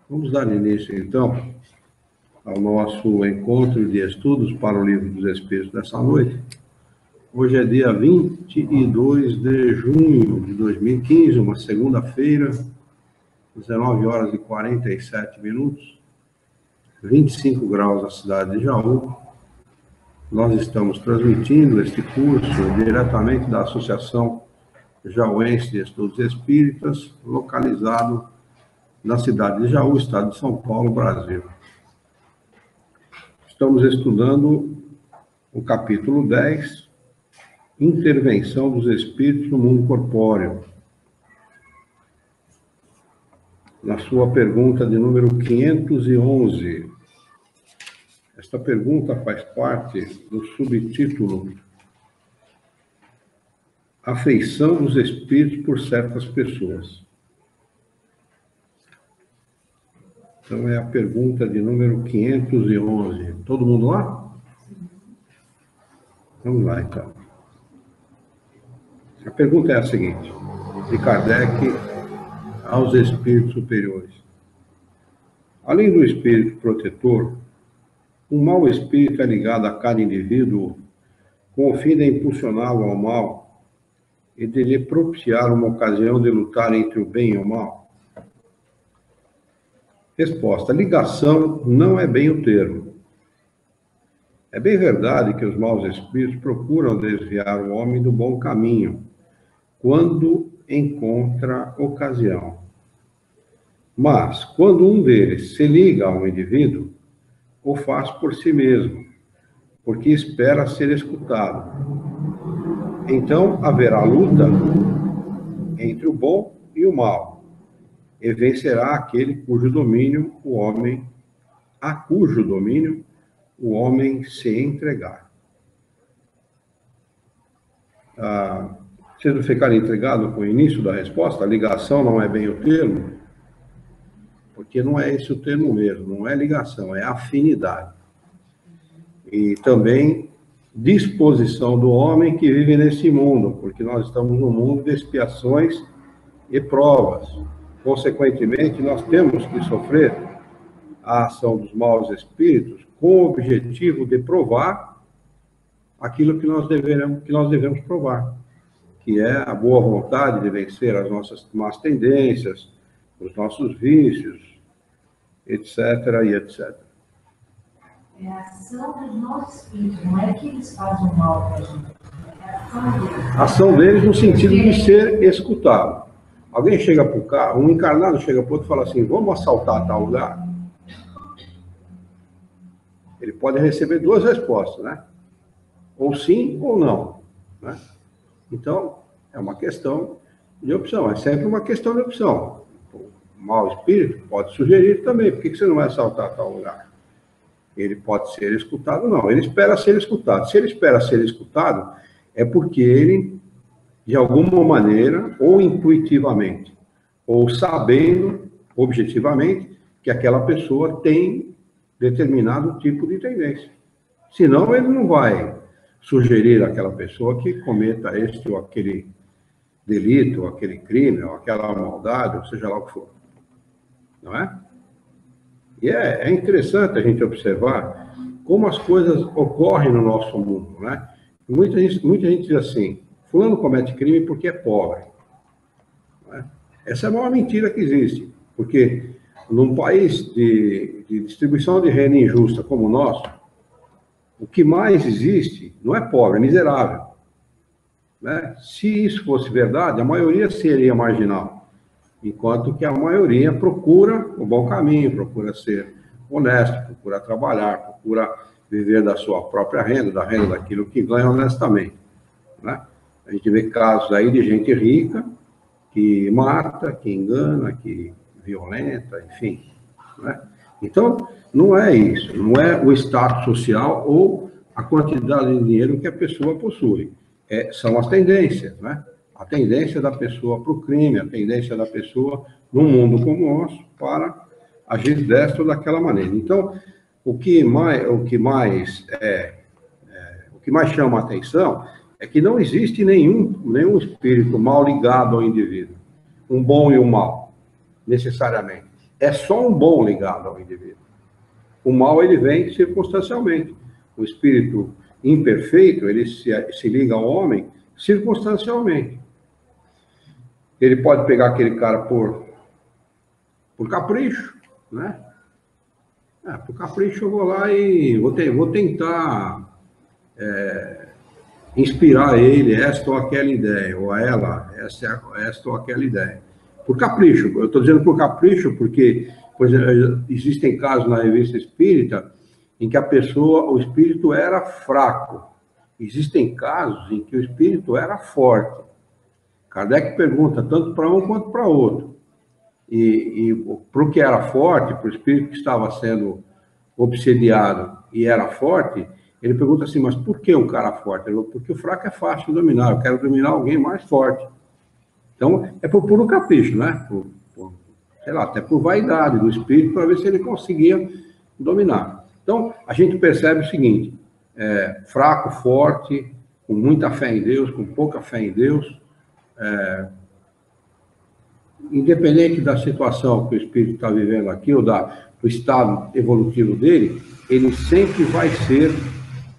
Vamos dar início, então, ao nosso encontro de estudos para o Livro dos Espíritos dessa noite. Hoje é dia 22 de junho de 2015, uma segunda-feira, 19 horas e 47 minutos, 25 graus na cidade de Jaú. Nós estamos transmitindo este curso diretamente da Associação Jauense de Estudos Espíritas, localizado na cidade de Jaú, estado de São Paulo, Brasil. Estamos estudando o capítulo 10, Intervenção dos Espíritos no Mundo Corpóreo. Na sua pergunta de número 511. Esta pergunta faz parte do subtítulo Afeição dos Espíritos por certas pessoas. Então, é a pergunta de número 511. Todo mundo lá? Vamos lá, então. A pergunta é a seguinte, de Kardec aos espíritos superiores. Além do espírito protetor, um mau espírito é ligado a cada indivíduo com o fim de impulsioná-lo ao mal e de lhe propiciar uma ocasião de lutar entre o bem e o mal? Resposta: ligação não é bem o termo. É bem verdade que os maus espíritos procuram desviar o homem do bom caminho, quando encontra ocasião. Mas, quando um deles se liga ao indivíduo, o faz por si mesmo, porque espera ser escutado. Então, haverá luta entre o bom e o mal, e vencerá aquele a cujo domínio o homem se entregar. Vocês não ficaram intrigados com o início da resposta? A ligação não é bem o termo? Porque não é esse o termo mesmo, não é ligação, é afinidade. E também disposição do homem que vive nesse mundo, porque nós estamos num mundo de expiações e provas. Consequentemente, nós temos que sofrer a ação dos maus espíritos com o objetivo de provar aquilo que nós devemos provar, que é a boa vontade de vencer as nossas más tendências, os nossos vícios, etc. e etc. É a ação dos nossos espíritos, não é que eles fazem mal para a gente. É a ação deles. A ação deles no sentido de ser escutado. Alguém chega para o carro, um encarnado chega para o outro e fala assim, vamos assaltar tal lugar? Ele pode receber duas respostas, né? Ou sim ou não, né? Então, é uma questão de opção, é sempre uma questão de opção. O mau espírito pode sugerir também, por que você não vai assaltar tal lugar? Ele pode ser escutado, não, ele espera ser escutado. Se ele espera ser escutado, é porque ele, de alguma maneira, ou intuitivamente, ou sabendo, objetivamente, que aquela pessoa tem determinado tipo de tendência. Senão, ele não vai sugerir àquela pessoa que cometa este ou aquele delito, ou aquele crime, ou aquela maldade, ou seja lá o que for. Não é? E é interessante a gente observar como as coisas ocorrem no nosso mundo, né? Muita gente diz assim, fulano comete crime porque é pobre. Não é? Essa é a maior mentira que existe, porque num país de distribuição de renda injusta como o nosso, o que mais existe não é pobre, é miserável. Né? Se isso fosse verdade, a maioria seria marginal, enquanto que a maioria procura o bom caminho, procura ser honesto, procura trabalhar, procura viver da sua própria renda, da renda daquilo que ganha honestamente. Né? A gente vê casos aí de gente rica que mata, que engana, que violenta, enfim. Né? Então, não é isso, não é o status social ou a quantidade de dinheiro que a pessoa possui. São as tendências, né? A tendência da pessoa para o crime, a tendência da pessoa, num mundo como o nosso, para agir desta ou daquela maneira. Então, o que mais chama a atenção é que não existe nenhum espírito mal ligado ao indivíduo, um bom e um mal, necessariamente. é só um bom ligado ao indivíduo. O mal, ele vem circunstancialmente. O espírito imperfeito, ele se liga ao homem circunstancialmente. Ele pode pegar aquele cara por capricho, né? Por capricho eu vou lá e vou tentar inspirar ele esta ou aquela ideia, ou a ela esta ou aquela ideia. Por capricho, eu estou dizendo por capricho porque, por exemplo, existem casos na revista espírita em que o espírito era fraco. Existem casos em que o espírito era forte. Kardec pergunta tanto para um quanto para outro. E para o que era forte, para o espírito que estava sendo obsediado e era forte, ele pergunta assim, mas por que um cara forte? Ele falou, porque o fraco é fácil de dominar, eu quero dominar alguém mais forte. Então, é por puro capricho, né? Sei lá, até por vaidade do espírito, para ver se ele conseguia dominar. Então, a gente percebe o seguinte, fraco, forte, com muita fé em Deus, com pouca fé em Deus, independente da situação que o espírito está vivendo aqui, ou do estado evolutivo dele, ele sempre vai ser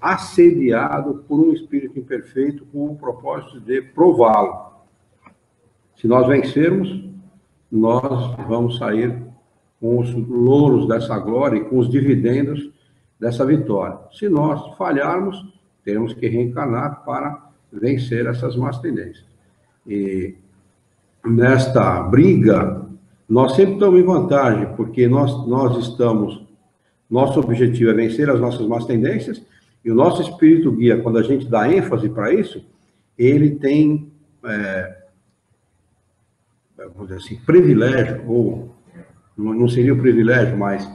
assediado por um espírito imperfeito com o propósito de prová-lo. Se nós vencermos, nós vamos sair com os louros dessa glória e com os dividendos dessa vitória. Se nós falharmos, teremos que reencarnar para vencer essas más tendências. E nesta briga, nós sempre estamos em vantagem, porque nosso objetivo é vencer as nossas más tendências, e o nosso espírito guia, quando a gente dá ênfase para isso, ele tem, vamos dizer assim, privilégio, ou não seria o privilégio, mas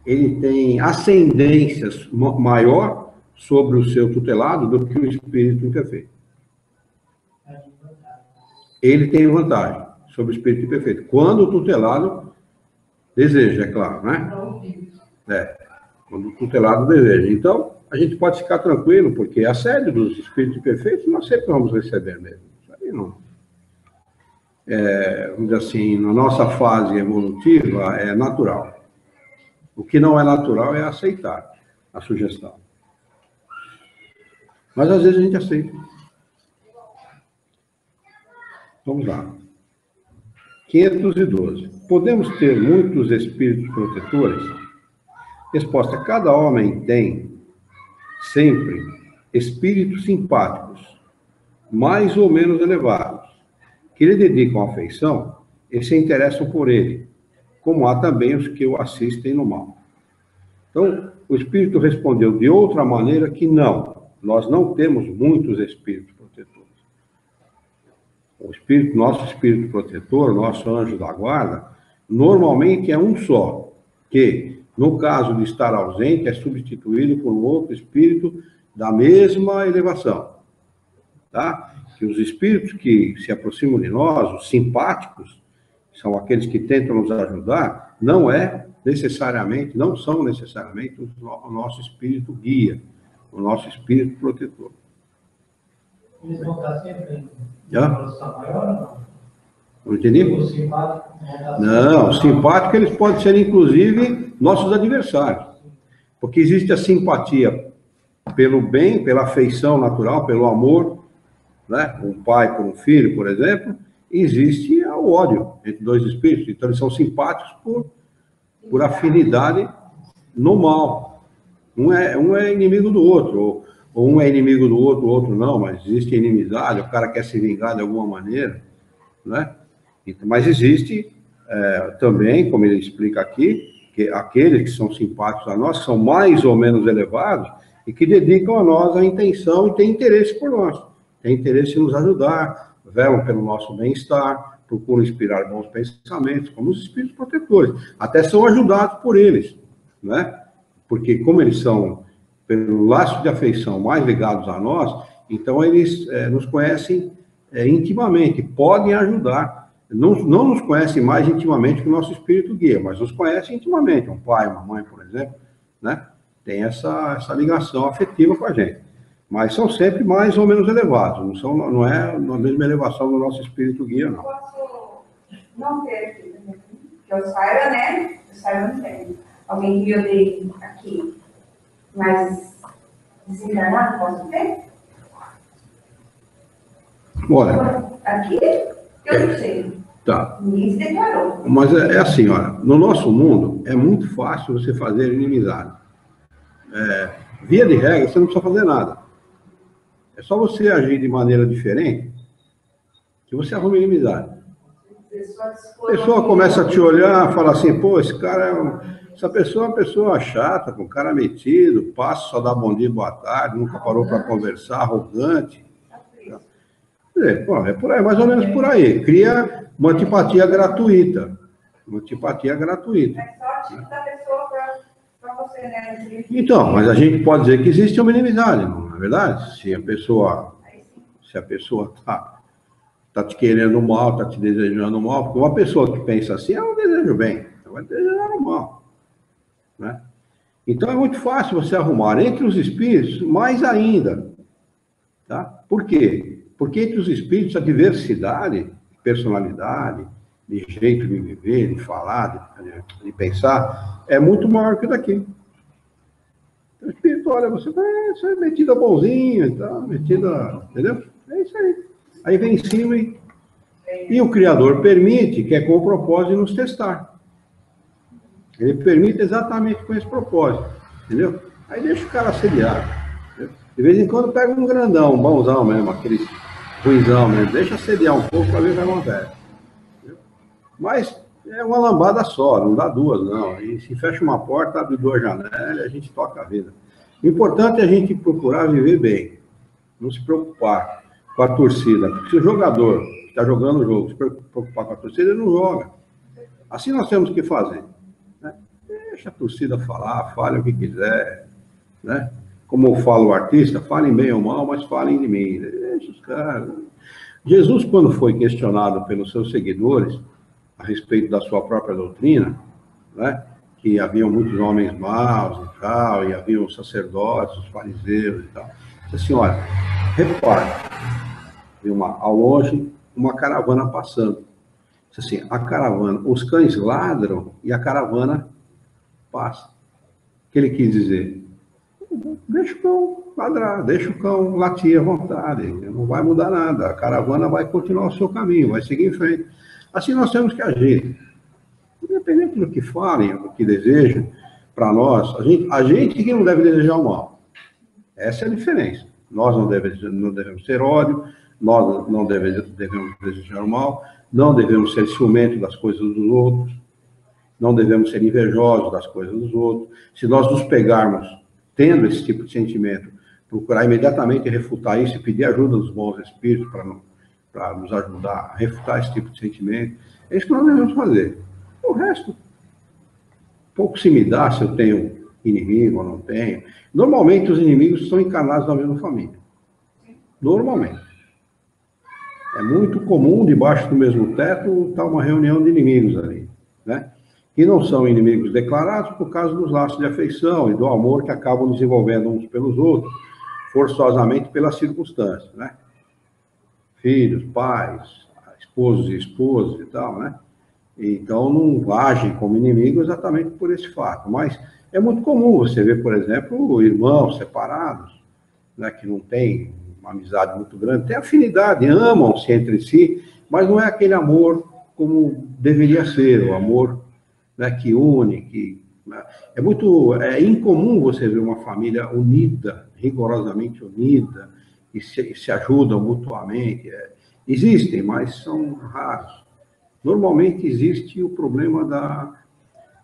ele tem ascendências maior sobre o seu tutelado do que o espírito imperfeito. Ele tem vantagem sobre o espírito imperfeito. Quando o tutelado deseja, é claro, né? Quando o tutelado deseja. Então, a gente pode ficar tranquilo, porque a assédio dos espíritos imperfeitos nós sempre vamos receber mesmo. Isso aí não. Vamos dizer assim, na nossa fase evolutiva é natural. O que não é natural é aceitar a sugestão. Mas às vezes a gente aceita. Vamos lá. 512. Podemos ter muitos espíritos protetores? Resposta. Cada homem tem sempre espíritos simpáticos, mais ou menos elevados, que lhe dedicam afeição e se interessam por ele, como há também os que o assistem no mal. Então, o espírito respondeu de outra maneira que não. Nós não temos muitos espíritos protetores. Nosso espírito protetor, nosso anjo da guarda, normalmente é um só, que, no caso de estar ausente, é substituído por um outro espírito da mesma elevação. Tá? Que os espíritos que se aproximam de nós, os simpáticos, são aqueles que tentam nos ajudar, não são necessariamente o nosso espírito guia, o nosso espírito protetor. Eles vão estar sempre em uma evolução maior ou não? Não entendi? Os simpáticos vão estar Não, os simpáticos eles podem ser, inclusive, nossos adversários. Porque existe a simpatia pelo bem, pela afeição natural, pelo amor, né? Um pai por um filho, por exemplo, e existe o ódio entre dois espíritos. Então, eles são simpáticos por afinidade no mal. Um é inimigo do outro, ou um é inimigo do outro, o outro não, mas existe inimizade, o cara quer se vingar de alguma maneira, né? Mas existe também, como ele explica aqui, que aqueles que são simpáticos a nós, são mais ou menos elevados, e que dedicam a nós a intenção e têm interesse por nós, têm interesse em nos ajudar, velam pelo nosso bem-estar, procuram inspirar bons pensamentos, como os espíritos protetores, até são ajudados por eles, né? Porque como eles são, pelo laço de afeição, mais ligados a nós, então eles nos conhecem intimamente, podem ajudar. Não nos conhecem mais intimamente que o nosso espírito guia, mas nos conhecem intimamente. Um pai, uma mãe, por exemplo, né? Tem essa ligação afetiva com a gente. Mas são sempre mais ou menos elevados, não é na mesma elevação do nosso espírito guia, não. Posso não ter aqui, Que eu saiba, né? Eu saiba, não tem. Alguém que me odeie aqui. Mas desencarnado, posso ter? Olha, Aqui, eu não sei. tá. Ninguém se declarou. Mas é assim, olha, no nosso mundo é muito fácil você fazer inimizade. Via de regra, você não precisa fazer nada. É só você agir de maneira diferente que você arruma inimizade. A pessoa começa a te olhar, fala assim, pô, essa pessoa é uma pessoa chata, com cara metido, passa, só dá bom dia, boa tarde, nunca parou para conversar, arrogante. Quer dizer, pô, é por aí, mais ou menos por aí. Cria uma antipatia gratuita. Uma antipatia gratuita. É só o tipo da pessoa para você, né? Então, mas a gente pode dizer que existe uma inimizade, não é verdade? Se a pessoa tá te querendo mal, tá te desejando mal, porque uma pessoa que pensa assim, ela não deseja o bem, ela vai desejar o mal, né? Então é muito fácil você arrumar entre os espíritos, mais ainda, tá? Por quê? Porque entre os espíritos a diversidade de personalidade, de jeito de viver, de falar, de pensar, é muito maior que daqui. Então, o espírito, olha, você é metida bonzinho, tá? Metida, entendeu? É isso aí. Aí vem em cima e o Criador permite, que é com o propósito de nos testar. Ele permite exatamente com esse propósito, entendeu? Aí deixa o cara assediar. Entendeu? De vez em quando pega um grandão, um bonzão mesmo, aquele ruizão mesmo, deixa assediar um pouco para ver o que acontece. Entendeu? Mas é uma lambada só, não dá duas, não. Aí se fecha uma porta, abre duas janelas, a gente toca a vida. O importante é a gente procurar viver bem, não se preocupar com a torcida. Porque se o jogador que está jogando o jogo se preocupar com a torcida, ele não joga. Assim nós temos que fazer. Né? Deixa a torcida falar, fale o que quiser. Né? Como fala o artista, falem bem ou mal, mas falem de mim. Deixa os caras. Jesus, quando foi questionado pelos seus seguidores a respeito da sua própria doutrina, né? Que haviam muitos homens maus e tal, e haviam os sacerdotes, os fariseus e tal. Disse assim, olha, repare, ao longe, uma caravana passando. Diz assim, a caravana, os cães ladram e a caravana passa. O que ele quis dizer? Deixa o cão ladrar, deixa o cão latir à vontade, não vai mudar nada, a caravana vai continuar o seu caminho, vai seguir em frente. Assim nós temos que agir. Independente do que falem, do que desejam, para nós, a gente que não deve desejar o mal. Essa é a diferença. Nós não devemos ter ódio, nós não devemos desejar o mal, não devemos ser ciumentos das coisas dos outros, não devemos ser invejosos das coisas dos outros. Se nós nos pegarmos tendo esse tipo de sentimento, procurar imediatamente refutar isso e pedir ajuda dos bons espíritos para nos ajudar a refutar esse tipo de sentimento, é isso que nós devemos fazer. O resto, pouco se me dá se eu tenho inimigo ou não tenho. Normalmente os inimigos estão encarnados na mesma família. Normalmente. É muito comum, debaixo do mesmo teto, estar uma reunião de inimigos ali, né? Que não são inimigos declarados por causa dos laços de afeição e do amor que acabam desenvolvendo uns pelos outros, forçosamente pelas circunstâncias, né? Filhos, pais, esposos e esposas e tal, né? Então não agem como inimigos exatamente por esse fato. Mas é muito comum você ver, por exemplo, irmãos separados, né, que não têm uma amizade muito grande, têm afinidade, amam-se entre si, mas não é aquele amor como deveria ser, o amor, né, que une, que... Né, é incomum você ver uma família unida, rigorosamente unida, e se ajudam mutuamente. Existem, mas são raros. Normalmente existe o problema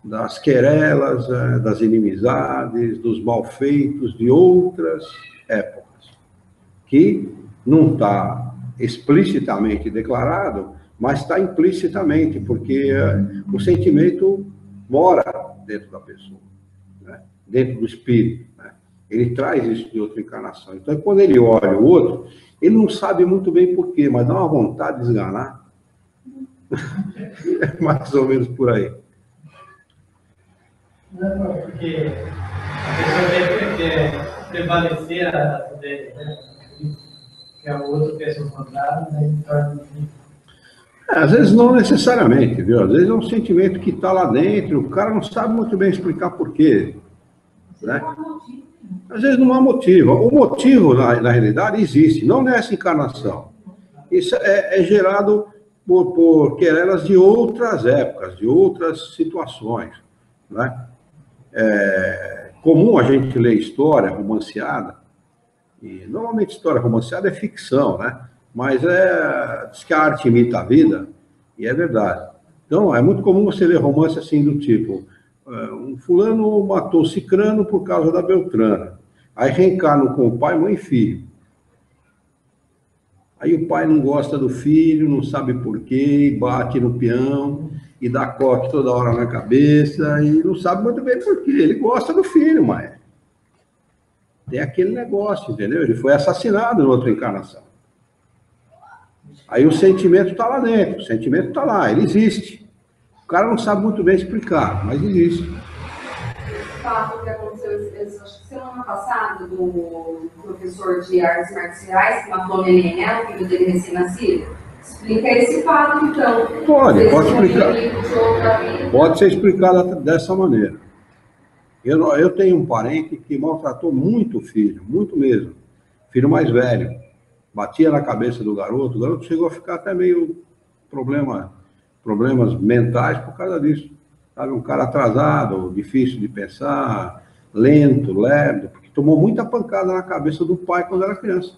das querelas, das inimizades, dos malfeitos de outras épocas, que não está explicitamente declarado, mas está implicitamente, porque o sentimento mora dentro da pessoa, né? Dentro do espírito, né? Ele traz isso de outra encarnação. Então, quando ele olha o outro, ele não sabe muito bem por quê, mas dá uma vontade de esganar. É mais ou menos por aí. Não, porque a pessoa quer prevalecer a dele, né? Que é o outro pensa o contrário, né? Às vezes não necessariamente, viu? Às vezes é um sentimento que está lá dentro, o cara não sabe muito bem explicar por quê, né? Às vezes não há motivo. O motivo, na realidade, existe, não nessa encarnação. Isso é gerado por querelas de outras épocas, de outras situações, né? É comum a gente ler história romanceada, e normalmente história romanceada é ficção, né? Mas diz que a arte imita a vida, e é verdade. Então, é muito comum você ler romance assim do tipo, um fulano matou cicrano por causa da Beltrana. Aí reencarnam com o pai, mãe e filho. Aí o pai não gosta do filho, não sabe por quê, bate no peão, e dá coque toda hora na cabeça, e não sabe muito bem por quê. Ele gosta do filho, mas tem aquele negócio, entendeu? Ele foi assassinado em outra encarnação. Aí o sentimento está lá dentro, o sentimento está lá, ele existe. O cara não sabe muito bem explicar, mas existe. O fato que aconteceu, acho que semana passada, do professor de artes marciais que matou o neném, né, o filho dele recém-nascido, explica esse fato, então. Pode explicar. Pode ser explicado dessa maneira. Eu tenho um parente que maltratou muito o filho, muito mesmo. Filho mais velho. Batia na cabeça do garoto, o garoto chegou a ficar até meio problemas mentais por causa disso. Sabe, um cara atrasado, difícil de pensar, lento, lerdo, porque tomou muita pancada na cabeça do pai quando era criança.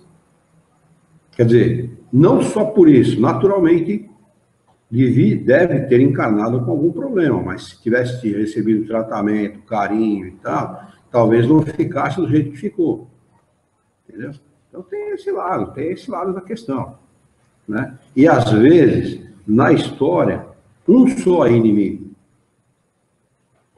Quer dizer, não só por isso, naturalmente, deve ter encarnado com algum problema, mas se tivesse recebido tratamento, carinho e tal, talvez não ficasse do jeito que ficou. Entendeu? Então tem esse lado da questão, né? E às vezes, na história, um só é inimigo.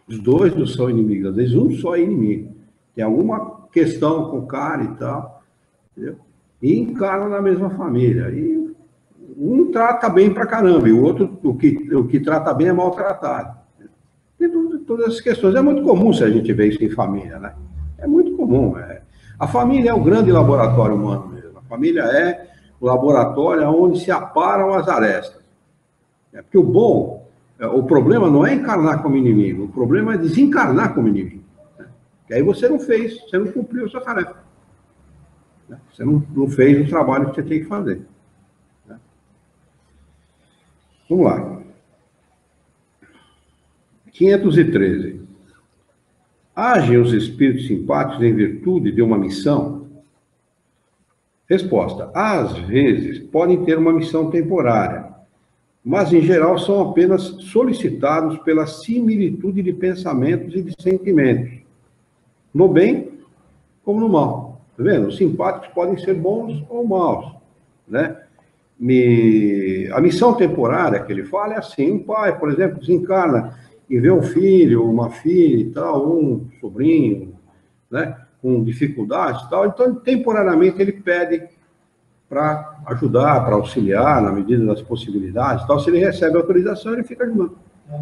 Os dois não são inimigos, às vezes um só é inimigo. Tem alguma questão com o cara e tal, entendeu? E encarna na mesma família. E um trata bem pra caramba, e o outro, o que trata bem é maltratado. Tem todas essas questões. É muito comum se a gente ver isso em família, né? É muito comum. A família é o grande laboratório humano mesmo. A família é o laboratório onde se aparam as arestas. Porque o problema não é encarnar como inimigo, o problema é desencarnar como inimigo. E aí você não cumpriu a sua tarefa. Você não fez o trabalho que você tem que fazer. Vamos lá. 513. Agem os espíritos simpáticos em virtude de uma missão? Resposta. Às vezes, podem ter uma missão temporária, mas, em geral, são apenas solicitados pela similitude de pensamentos e de sentimentos, no bem como no mal. Tá vendo? Os simpáticos podem ser bons ou maus, né? A missão temporária que ele fala é assim: um pai, por exemplo, desencarna e vê um filho, uma filha e tal, um sobrinho, né, com dificuldades e tal, então, temporariamente, ele pede para ajudar, para auxiliar, na medida das possibilidades e tal. Se ele recebe autorização, ele fica ajudando. Não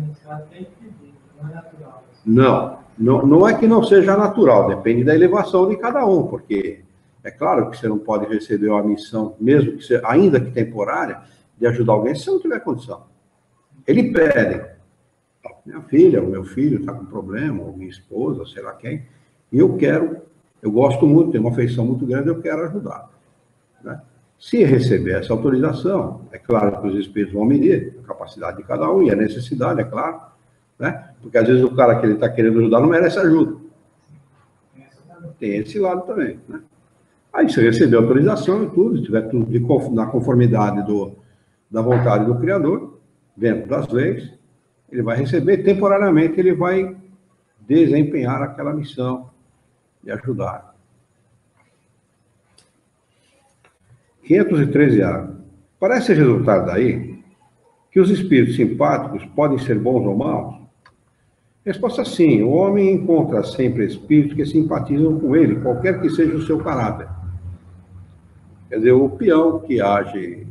é natural. Não é que não seja natural, depende da elevação de cada um, porque é claro que você não pode receber uma missão, mesmo que seja, ainda que temporária, de ajudar alguém, se você não tiver condição. Ele pede: minha filha, o meu filho está com problema, ou minha esposa, sei lá quem, e eu gosto muito, tenho uma afeição muito grande, eu quero ajudar. Né? Se receber essa autorização, é claro que os espíritos vão medir a capacidade de cada um e a necessidade, é claro, né? Porque às vezes o cara que ele está querendo ajudar não merece ajuda. Tem esse lado também, né? Aí você recebeu autorização e tudo, se tiver tudo na conformidade da vontade do Criador, dentro das leis, ele vai receber, temporariamente ele vai desempenhar aquela missão de ajudar. 513A. Parece resultar daí que os espíritos simpáticos podem ser bons ou maus? Resposta: sim. O homem encontra sempre espíritos que simpatizam com ele, qualquer que seja o seu caráter. Quer dizer, o peão que age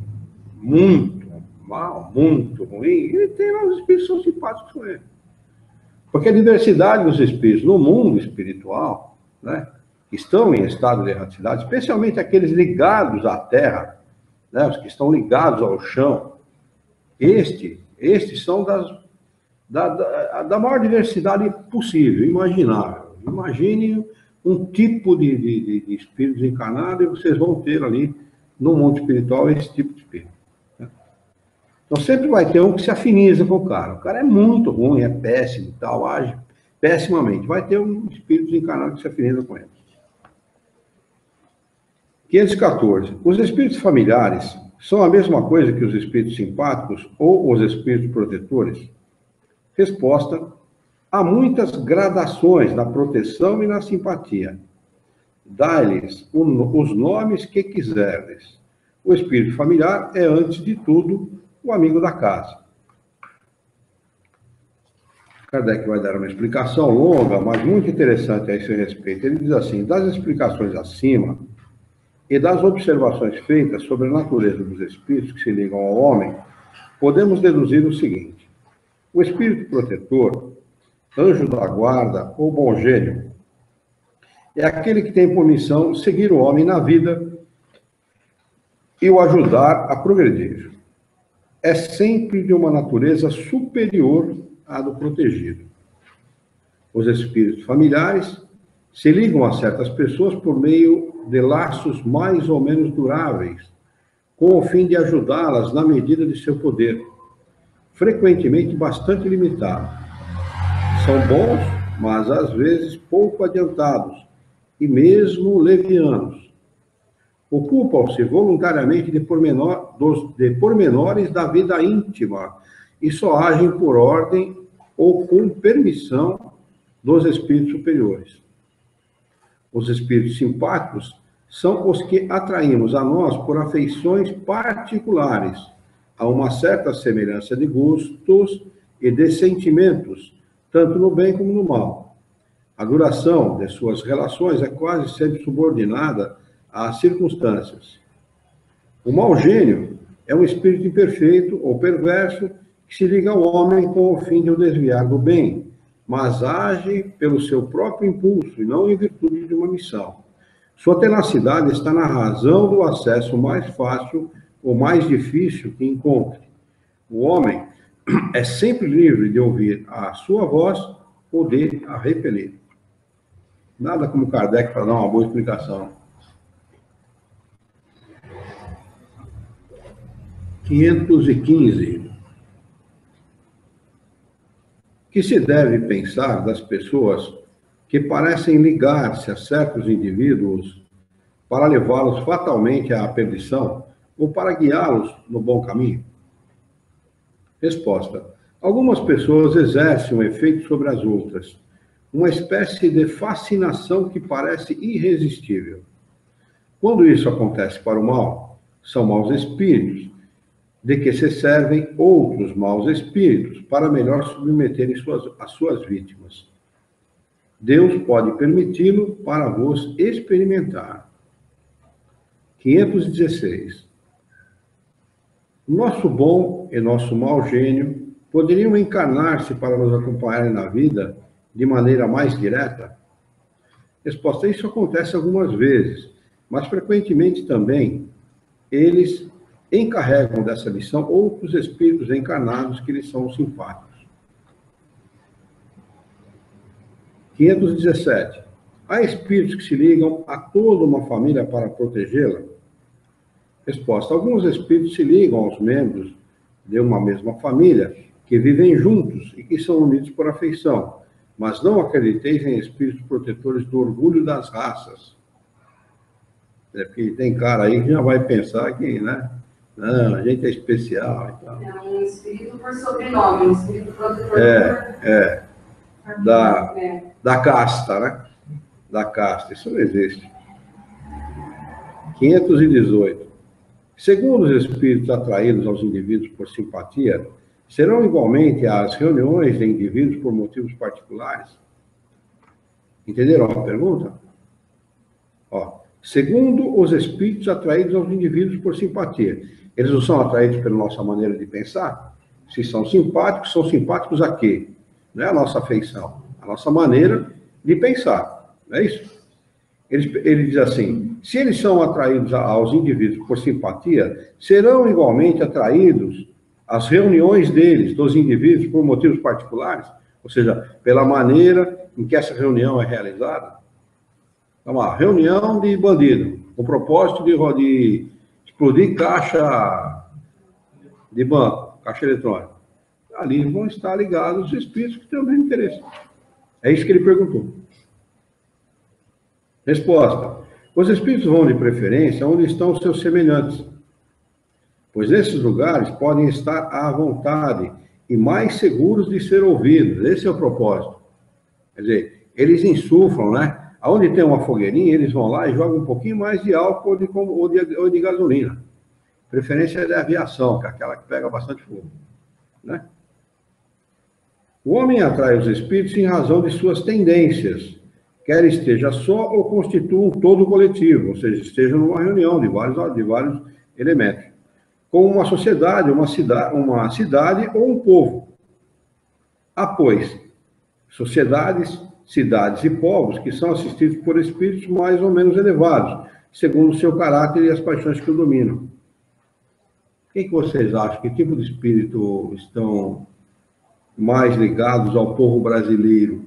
muito mal, muito ruim, ele tem lá os espíritos que são simpáticos com ele. Porque a diversidade dos espíritos no mundo espiritual, né, que estão em estado de erraticidade, especialmente aqueles ligados à terra, né, os que estão ligados ao chão, Estes são da maior diversidade possível, imaginável. Imagine um tipo de espíritos encarnados e vocês vão ter ali, no mundo espiritual, esse tipo de espírito. Né? Então, sempre vai ter um que se afiniza com o cara. O cara é muito ruim, é péssimo e tal, age pessimamente. Vai ter um espírito encarnado que se afiniza com ele. 514. Os espíritos familiares são a mesma coisa que os espíritos simpáticos ou os espíritos protetores? Resposta: há muitas gradações na proteção e na simpatia. Dá-lhes os nomes que quiserdes. O espírito familiar é, antes de tudo, o amigo da casa. Kardec vai dar uma explicação longa, mas muito interessante a esse respeito. Ele diz assim: das explicações acima e das observações feitas sobre a natureza dos espíritos que se ligam ao homem, podemos deduzir o seguinte: o espírito protetor, anjo da guarda ou bom gênio, é aquele que tem por missão seguir o homem na vida e o ajudar a progredir. É sempre de uma natureza superior à do protegido. Os espíritos familiares se ligam a certas pessoas por meio de laços mais ou menos duráveis, com o fim de ajudá-las na medida de seu poder, frequentemente bastante limitado. São bons, mas às vezes pouco adiantados, e mesmo levianos. Ocupam-se voluntariamente de pormenores da vida íntima e só agem por ordem ou com permissão dos espíritos superiores. Os espíritos simpáticos são os que atraímos a nós por afeições particulares, a uma certa semelhança de gostos e de sentimentos, tanto no bem como no mal. A duração de suas relações é quase sempre subordinada às circunstâncias. O mau gênio é um espírito imperfeito ou perverso que se liga ao homem com o fim de o desviar do bem, mas age pelo seu próprio impulso e não em virtude de uma missão. Sua tenacidade está na razão do acesso mais fácil ou mais difícil que encontre. O homem é sempre livre de ouvir a sua voz ou de a repelir. Nada como Kardec para dar uma boa explicação. 515. Que se deve pensar das pessoas que parecem ligar-se a certos indivíduos para levá-los fatalmente à perdição ou para guiá-los no bom caminho? Resposta: algumas pessoas exercem um efeito sobre as outras, uma espécie de fascinação que parece irresistível. Quando isso acontece para o mal, são maus espíritos, de que se servem outros maus espíritos para melhor submeterem as suas vítimas. Deus pode permiti-lo para vos experimentar. 516. Nosso bom e nosso mau gênio poderiam encarnar-se para nos acompanharem na vida de maneira mais direta? Resposta: isso acontece algumas vezes, mas frequentemente também eles encarregam dessa missão outros espíritos encarnados que lhes são simpáticos. 517. Há espíritos que se ligam a toda uma família para protegê-la? Resposta: alguns espíritos se ligam aos membros de uma mesma família que vivem juntos e que são unidos por afeição, mas não acrediteis em espíritos protetores do orgulho das raças. É porque tem cara aí que já vai pensar que, né? Não, a gente é especial e tal. É um espírito por sobrenome, um espírito protetor da casta, né? Da casta, isso não existe. 518. Segundo os espíritos atraídos aos indivíduos por simpatia, serão igualmente as reuniões de indivíduos por motivos particulares? Entenderam a pergunta? Ó, segundo os espíritos atraídos aos indivíduos por simpatia, eles não são atraídos pela nossa maneira de pensar? Se são simpáticos a quê? Não é a nossa afeição, a nossa maneira de pensar, não é isso? Ele diz assim: se eles são atraídos aos indivíduos por simpatia, serão igualmente atraídos as reuniões deles, dos indivíduos, por motivos particulares, ou seja, pela maneira em que essa reunião é realizada. Então, uma reunião de bandido, com o propósito de explodir caixa de banco, caixa eletrônica. Ali vão estar ligados os espíritos que têm o mesmo interesse. É isso que ele perguntou. Resposta. Os espíritos vão de preferência onde estão os seus semelhantes, pois nesses lugares podem estar à vontade e mais seguros de ser ouvidos. Esse é o propósito. Quer dizer, eles insuflam, né? Onde tem uma fogueirinha, eles vão lá e jogam um pouquinho mais de álcool ou de gasolina. Preferência é da aviação, que é aquela que pega bastante fogo, né? O homem atrai os espíritos em razão de suas tendências, quer esteja só ou constitua um todo coletivo, ou seja, esteja numa reunião de vários elementos, como uma sociedade, uma cidade ou um povo. Há, pois, sociedades, cidades e povos que são assistidos por espíritos mais ou menos elevados, segundo o seu caráter e as paixões que o dominam. O que vocês acham? Que tipo de espírito estão mais ligados ao povo brasileiro?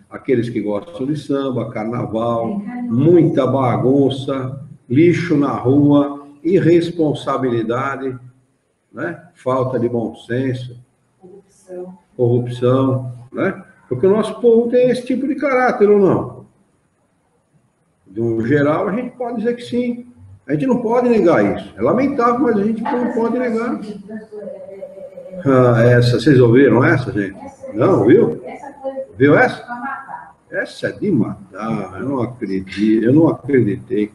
Aqueles que gostam de samba, carnaval, muita bagunça, lixo na rua, irresponsabilidade, né? Falta de bom senso, corrupção, né? Porque o nosso povo tem esse tipo de caráter, ou não? No geral, a gente pode dizer que sim. A gente não pode negar isso. É lamentável, mas a gente não pode negar. Vocês ouviram essa, gente? Não, viu? Viu essa? Essa é de matar. Eu não acreditei.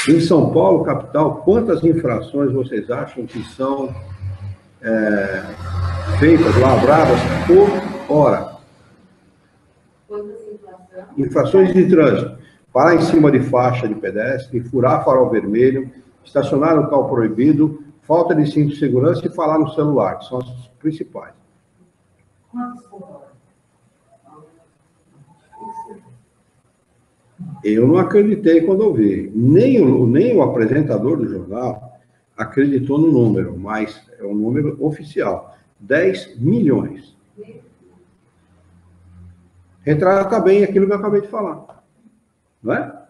Em São Paulo, capital, quantas infrações vocês acham que são feitas, lavradas por hora? Quantas infrações de trânsito? Parar em cima de faixa de pedestre, furar farol vermelho, estacionar no local proibido, falta de cinto de segurança e falar no celular, que são as principais. Quantos por hora? Eu não acreditei quando ouvi. Nem o apresentador do jornal acreditou no número, mas é um número oficial. 10 milhões. Retrata bem aquilo que eu acabei de falar. Não é?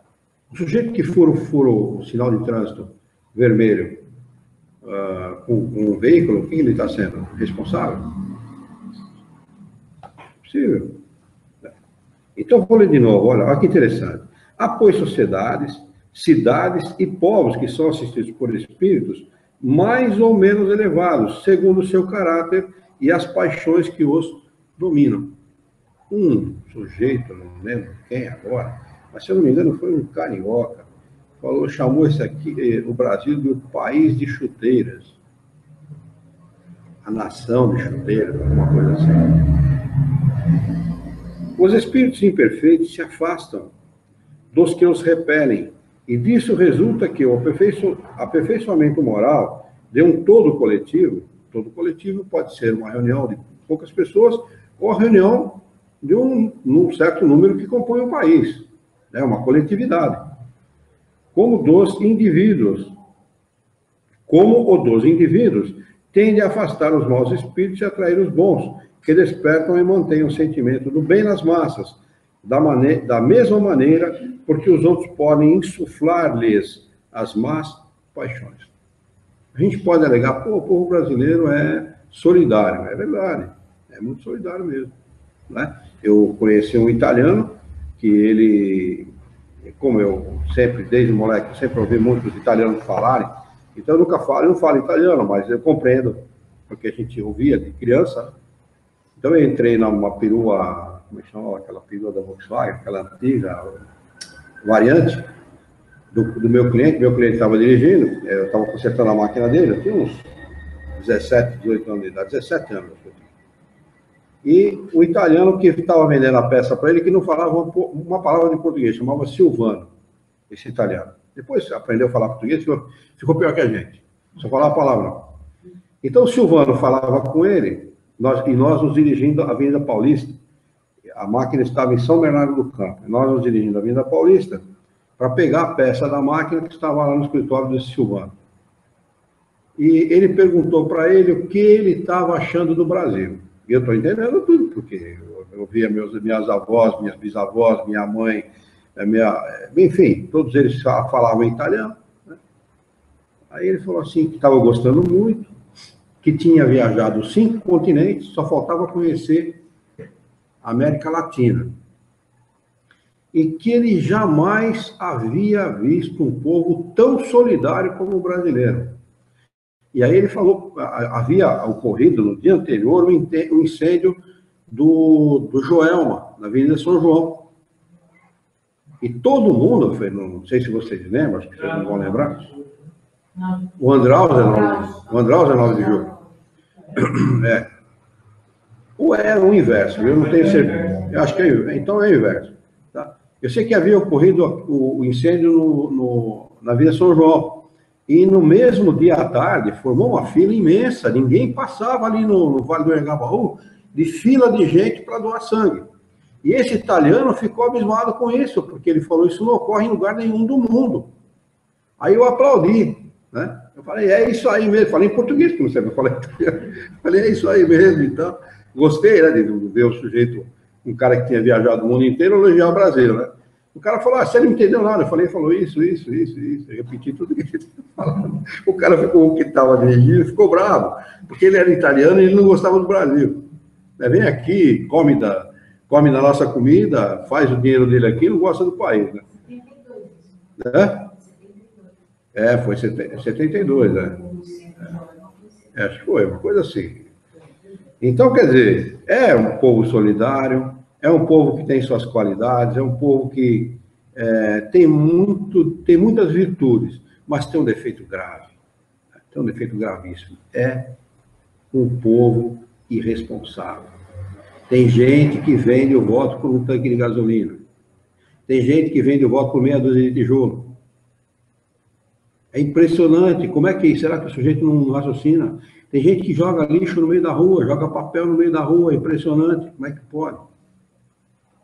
O sujeito que fura o sinal de trânsito vermelho com um veículo, quem ele está sendo? Responsável? Possível. Então, vou ler de novo. Olha que interessante. Há, pois, sociedades, cidades e povos que são assistidos por espíritos mais ou menos elevados, segundo o seu caráter e as paixões que os dominam. Um sujeito, não lembro quem agora, mas se eu não me engano foi um carioca, chamou esse aqui, o Brasil, de um país de chuteiras. A nação de chuteiras, alguma coisa assim. Os espíritos imperfeitos se afastam dos que os repelem, e disso resulta que o aperfeiçoamento moral de um todo coletivo pode ser uma reunião de poucas pessoas, ou a reunião de um certo número que compõe o país, né? Uma coletividade. Como o dos indivíduos, tende a afastar os maus espíritos e atrair os bons, que despertam e mantêm o sentimento do bem nas massas, da mesma maneira, porque os outros podem insuflar-lhes as más paixões. A gente pode alegar, o povo brasileiro é solidário. É verdade, é muito solidário mesmo, né? Eu conheci um italiano que ele, como eu sempre, desde moleque, sempre ouvi muitos italianos falarem, então eu não falo italiano, mas eu compreendo, porque a gente ouvia de criança. Então eu entrei numa perua, como é que chama aquela perua da Volkswagen, aquela antiga variante do meu cliente. Meu cliente estava dirigindo, eu estava consertando a máquina dele, eu tinha uns 17, 18 anos de idade, 17 anos. E o italiano que estava vendendo a peça para ele, que não falava uma palavra de português, chamava Silvano, esse italiano. Depois aprendeu a falar português, ficou pior que a gente, só falava a palavra não. Então o Silvano falava com ele, nós nos dirigindo à Avenida Paulista. A máquina estava em São Bernardo do Campo, nós nos dirigindo à Avenida Paulista para pegar a peça da máquina que estava lá no escritório desse Silvano. E ele perguntou para ele o que ele estava achando do Brasil. E eu estou entendendo tudo, porque eu via minhas avós, minhas bisavós, minha mãe, enfim, todos eles falavam italiano. Né? Aí ele falou assim, que estava gostando muito, que tinha viajado 5 continentes, só faltava conhecer a América Latina. E que ele jamais havia visto um povo tão solidário como o brasileiro. E aí ele falou, havia ocorrido no dia anterior um incêndio do Joelma, na Avenida São João. E todo mundo, não sei se vocês lembram, acho que vocês não vão lembrar, o Andraus é 9 de julho. Ou é o inverso, eu não tenho certeza. Eu acho que então é o inverso. Tá? Eu sei que havia ocorrido o incêndio na Avenida São João. E no mesmo dia à tarde, formou uma fila imensa, ninguém passava ali no Vale do Engabaú, de fila de gente para doar sangue. E esse italiano ficou abismado com isso, porque ele falou, isso não ocorre em lugar nenhum do mundo. Aí eu aplaudi, né? Eu falei, é isso aí mesmo, falei em português, como sempre, falei, é isso aí mesmo, então, gostei, né, de ver o sujeito, um cara que tinha viajado o mundo inteiro, elogiar o Brasil, né? O cara falou, você não entendeu nada. Eu falei, falou isso. Eu repeti tudo que ele estava falando. O cara ficou, que estava dirigindo, ficou bravo, porque ele era italiano e ele não gostava do Brasil. Vem aqui, come da nossa comida, faz o dinheiro dele aqui e não gosta do país. Né? 72. Foi 72, né? Acho que foi, uma coisa assim. Então, quer dizer, é um povo solidário, é um povo que tem suas qualidades, é um povo que tem muitas virtudes, mas tem um defeito grave, tem um defeito gravíssimo. É um povo irresponsável. Tem gente que vende o voto por um tanque de gasolina. Tem gente que vende o voto por meia dúzia de tijolo. É impressionante. Como é que será que o sujeito não raciocina? Tem gente que joga lixo no meio da rua, joga papel no meio da rua. É impressionante. Como é que pode?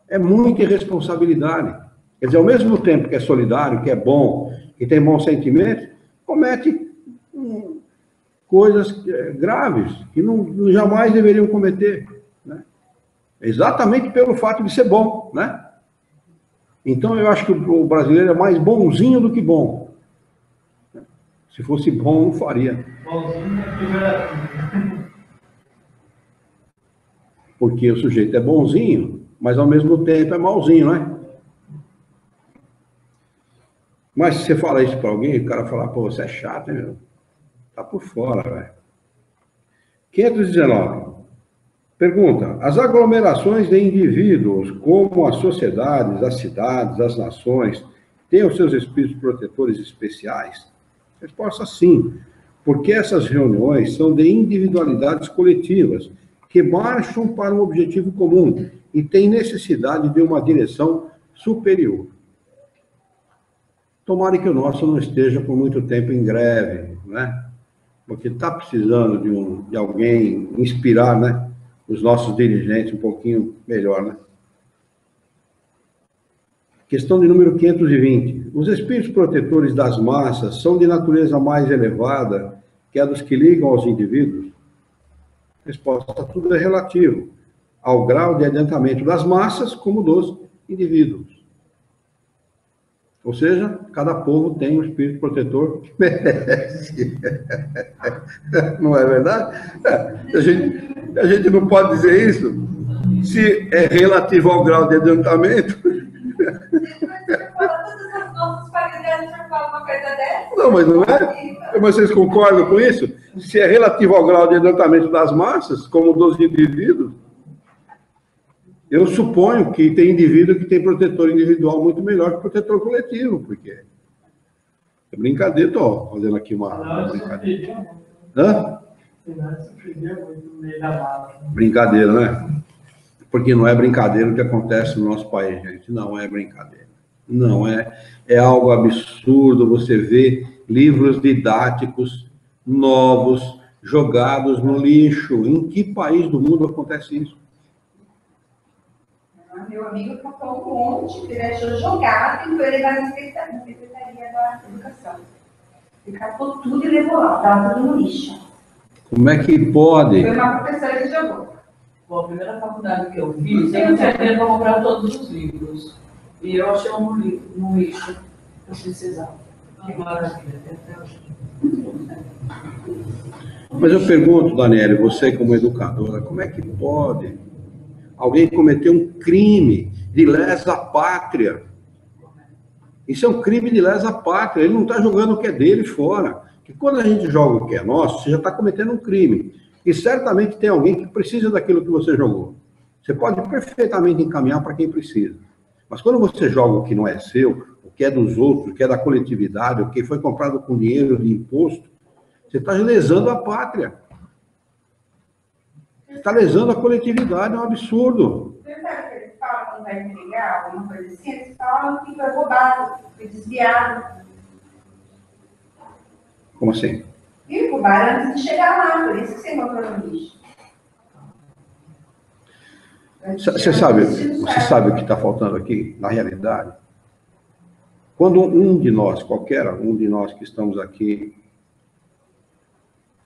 É muita irresponsabilidade. Quer dizer, ao mesmo tempo que é solidário, que é bom, que tem bons sentimentos, comete coisas graves que jamais deveriam cometer. Né? Exatamente pelo fato de ser bom. Né? Então, eu acho que o brasileiro é mais bonzinho do que bom. Se fosse bom, não faria. Bonzinho é pejorativo. Porque o sujeito é bonzinho, mas ao mesmo tempo é malzinho, né? Mas se você fala isso para alguém, o cara fala, pô, você é chato, hein, meu? Tá por fora, velho. 519. Pergunta, as aglomerações de indivíduos, como as sociedades, as cidades, as nações, têm os seus espíritos protetores especiais? Resposta sim, porque essas reuniões são de individualidades coletivas, que marcham para um objetivo comum e têm necessidade de uma direção superior. Tomara que o nosso não esteja por muito tempo em greve, né? Porque está precisando de alguém inspirar, né, os nossos dirigentes um pouquinho melhor, né? Questão de número 520. Os espíritos protetores das massas são de natureza mais elevada que a dos que ligam aos indivíduos? Resposta, tudo é relativo ao grau de adiantamento das massas como dos indivíduos. Ou seja, cada povo tem um espírito protetor que merece. Não é verdade? A gente não pode dizer isso. Se é relativo ao grau de adiantamento... Não, mas não é? Mas vocês concordam com isso? Se é relativo ao grau de adiantamento das massas, como dos indivíduos, eu suponho que tem indivíduo que tem protetor individual muito melhor que protetor coletivo, porque é brincadeira, estou fazendo aqui uma brincadeira. Hã? Brincadeira, né? Porque não é brincadeira o que acontece no nosso país, gente. Não é brincadeira. Não é. É algo absurdo você ver livros didáticos novos jogados no lixo. Em que país do mundo acontece isso? meu amigo catou um monte, ele achou jogado e foi levar na Secretaria da Educação. Ele catou tudo e levou lá, tava tudo no lixo. Como é que pode? Foi uma professora que jogou. Bom, a primeira faculdade que eu fiz, eu tinha para comprar todos os livros. E eu achei um no lixo que eu precisava. Que maravilha, até hoje. Mas eu pergunto, Daniele, você como educadora, como é que pode alguém cometer um crime de lesa pátria? Isso é um crime de lesa pátria, ele não está jogando o que é dele fora. Porque quando a gente joga o que é nosso, você já está cometendo um crime. E certamente tem alguém que precisa daquilo que você jogou. Você pode perfeitamente encaminhar para quem precisa. Mas quando você joga o que não é seu, o que é dos outros, o que é da coletividade, o que foi comprado com dinheiro de imposto, você está lesando a pátria. Você está lesando a coletividade, é um absurdo. Você sabe que eles falam quando vai entregar alguma coisa assim? Eles falam que foi roubado, foi desviado. Como assim? E roubaram antes de chegar lá, por isso que você botou no lixo. Você sabe o que está faltando aqui, na realidade? Quando um de nós, qualquer um de nós que estamos aqui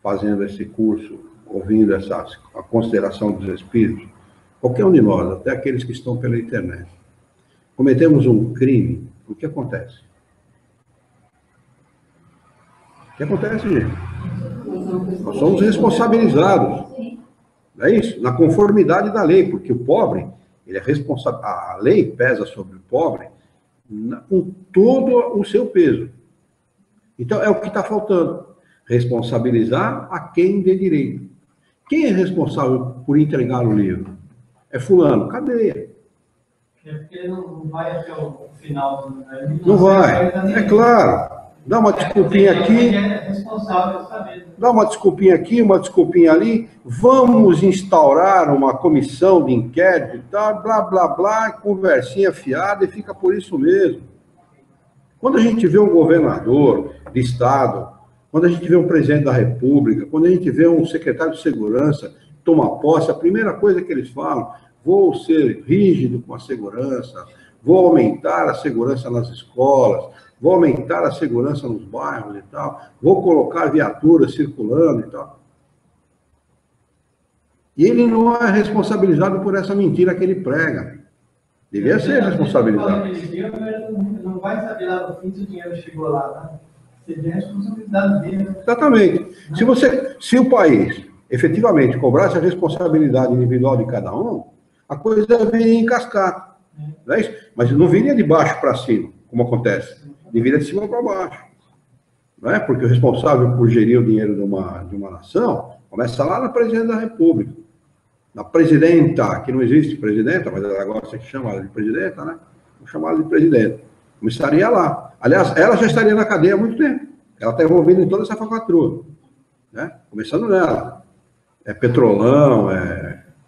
fazendo esse curso, ouvindo a consideração dos espíritos, qualquer um de nós, até aqueles que estão pela internet, cometemos um crime, o que acontece? O que acontece, gente? Nós somos responsabilizados. Não é isso? Na conformidade da lei, porque o pobre, ele é responsável, a lei pesa sobre o pobre com todo o seu peso. Então, é o que está faltando. Responsabilizar a quem dê direito. Quem é responsável por entregar o livro? É fulano, cadeia. É porque ele não vai até o final. Não vai, é claro. Dá uma desculpinha aqui, dá uma desculpinha aqui, uma desculpinha ali, vamos instaurar uma comissão de inquérito e tal, blá, blá, blá, conversinha fiada e fica por isso mesmo. Quando a gente vê um governador de estado, quando a gente vê um presidente da república, quando a gente vê um secretário de segurança tomar posse, a primeira coisa que eles falam, vou ser rígido com a segurança, vou aumentar a segurança nas escolas, vou aumentar a segurança nos bairros e tal, vou colocar viaturas circulando e tal. E ele não é responsabilizado por essa mentira que ele prega. Devia ser responsabilizado. Não vai saber lá no fim se o dinheiro chegou lá, né? Seria a responsabilidade dele. Exatamente. Se o país efetivamente cobrasse a responsabilidade individual de cada um, a coisa viria em cascata. Não é isso? Mas não viria de baixo para cima, como acontece. Deveria de cima para baixo. Não é? Porque o responsável por gerir o dinheiro de uma nação começa lá na presidente da República. Na presidenta, que não existe presidenta, mas ela gosta de chamar ela de presidenta, né? Vou chamar ela de presidenta. Começaria lá. Aliás, ela já estaria na cadeia há muito tempo. Ela está envolvida em toda essa falcatrua. Né? Começando nela. É Petrolão,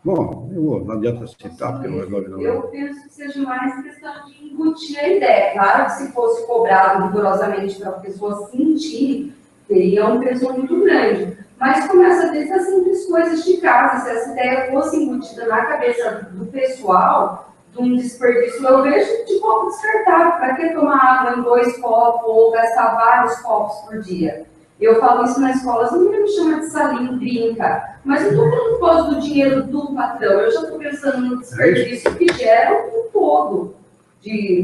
Bom, não adianta citar, porque não resolve não. Eu penso que seja mais questão de embutir a ideia. Claro que se fosse cobrado rigorosamente para a pessoa sentir, teria um peso muito grande. Mas começa desde as simples coisas de casa. Se essa ideia fosse embutida na cabeça do pessoal, de um desperdício, eu vejo de copo descartável. Para que tomar água em 2 copos ou gastar vários copos por dia? Eu falo isso na escola, você não me chama de salinho, brinca. Mas eu estou falando por causa do dinheiro do patrão. Eu já estou pensando no desperdício que gera um todo.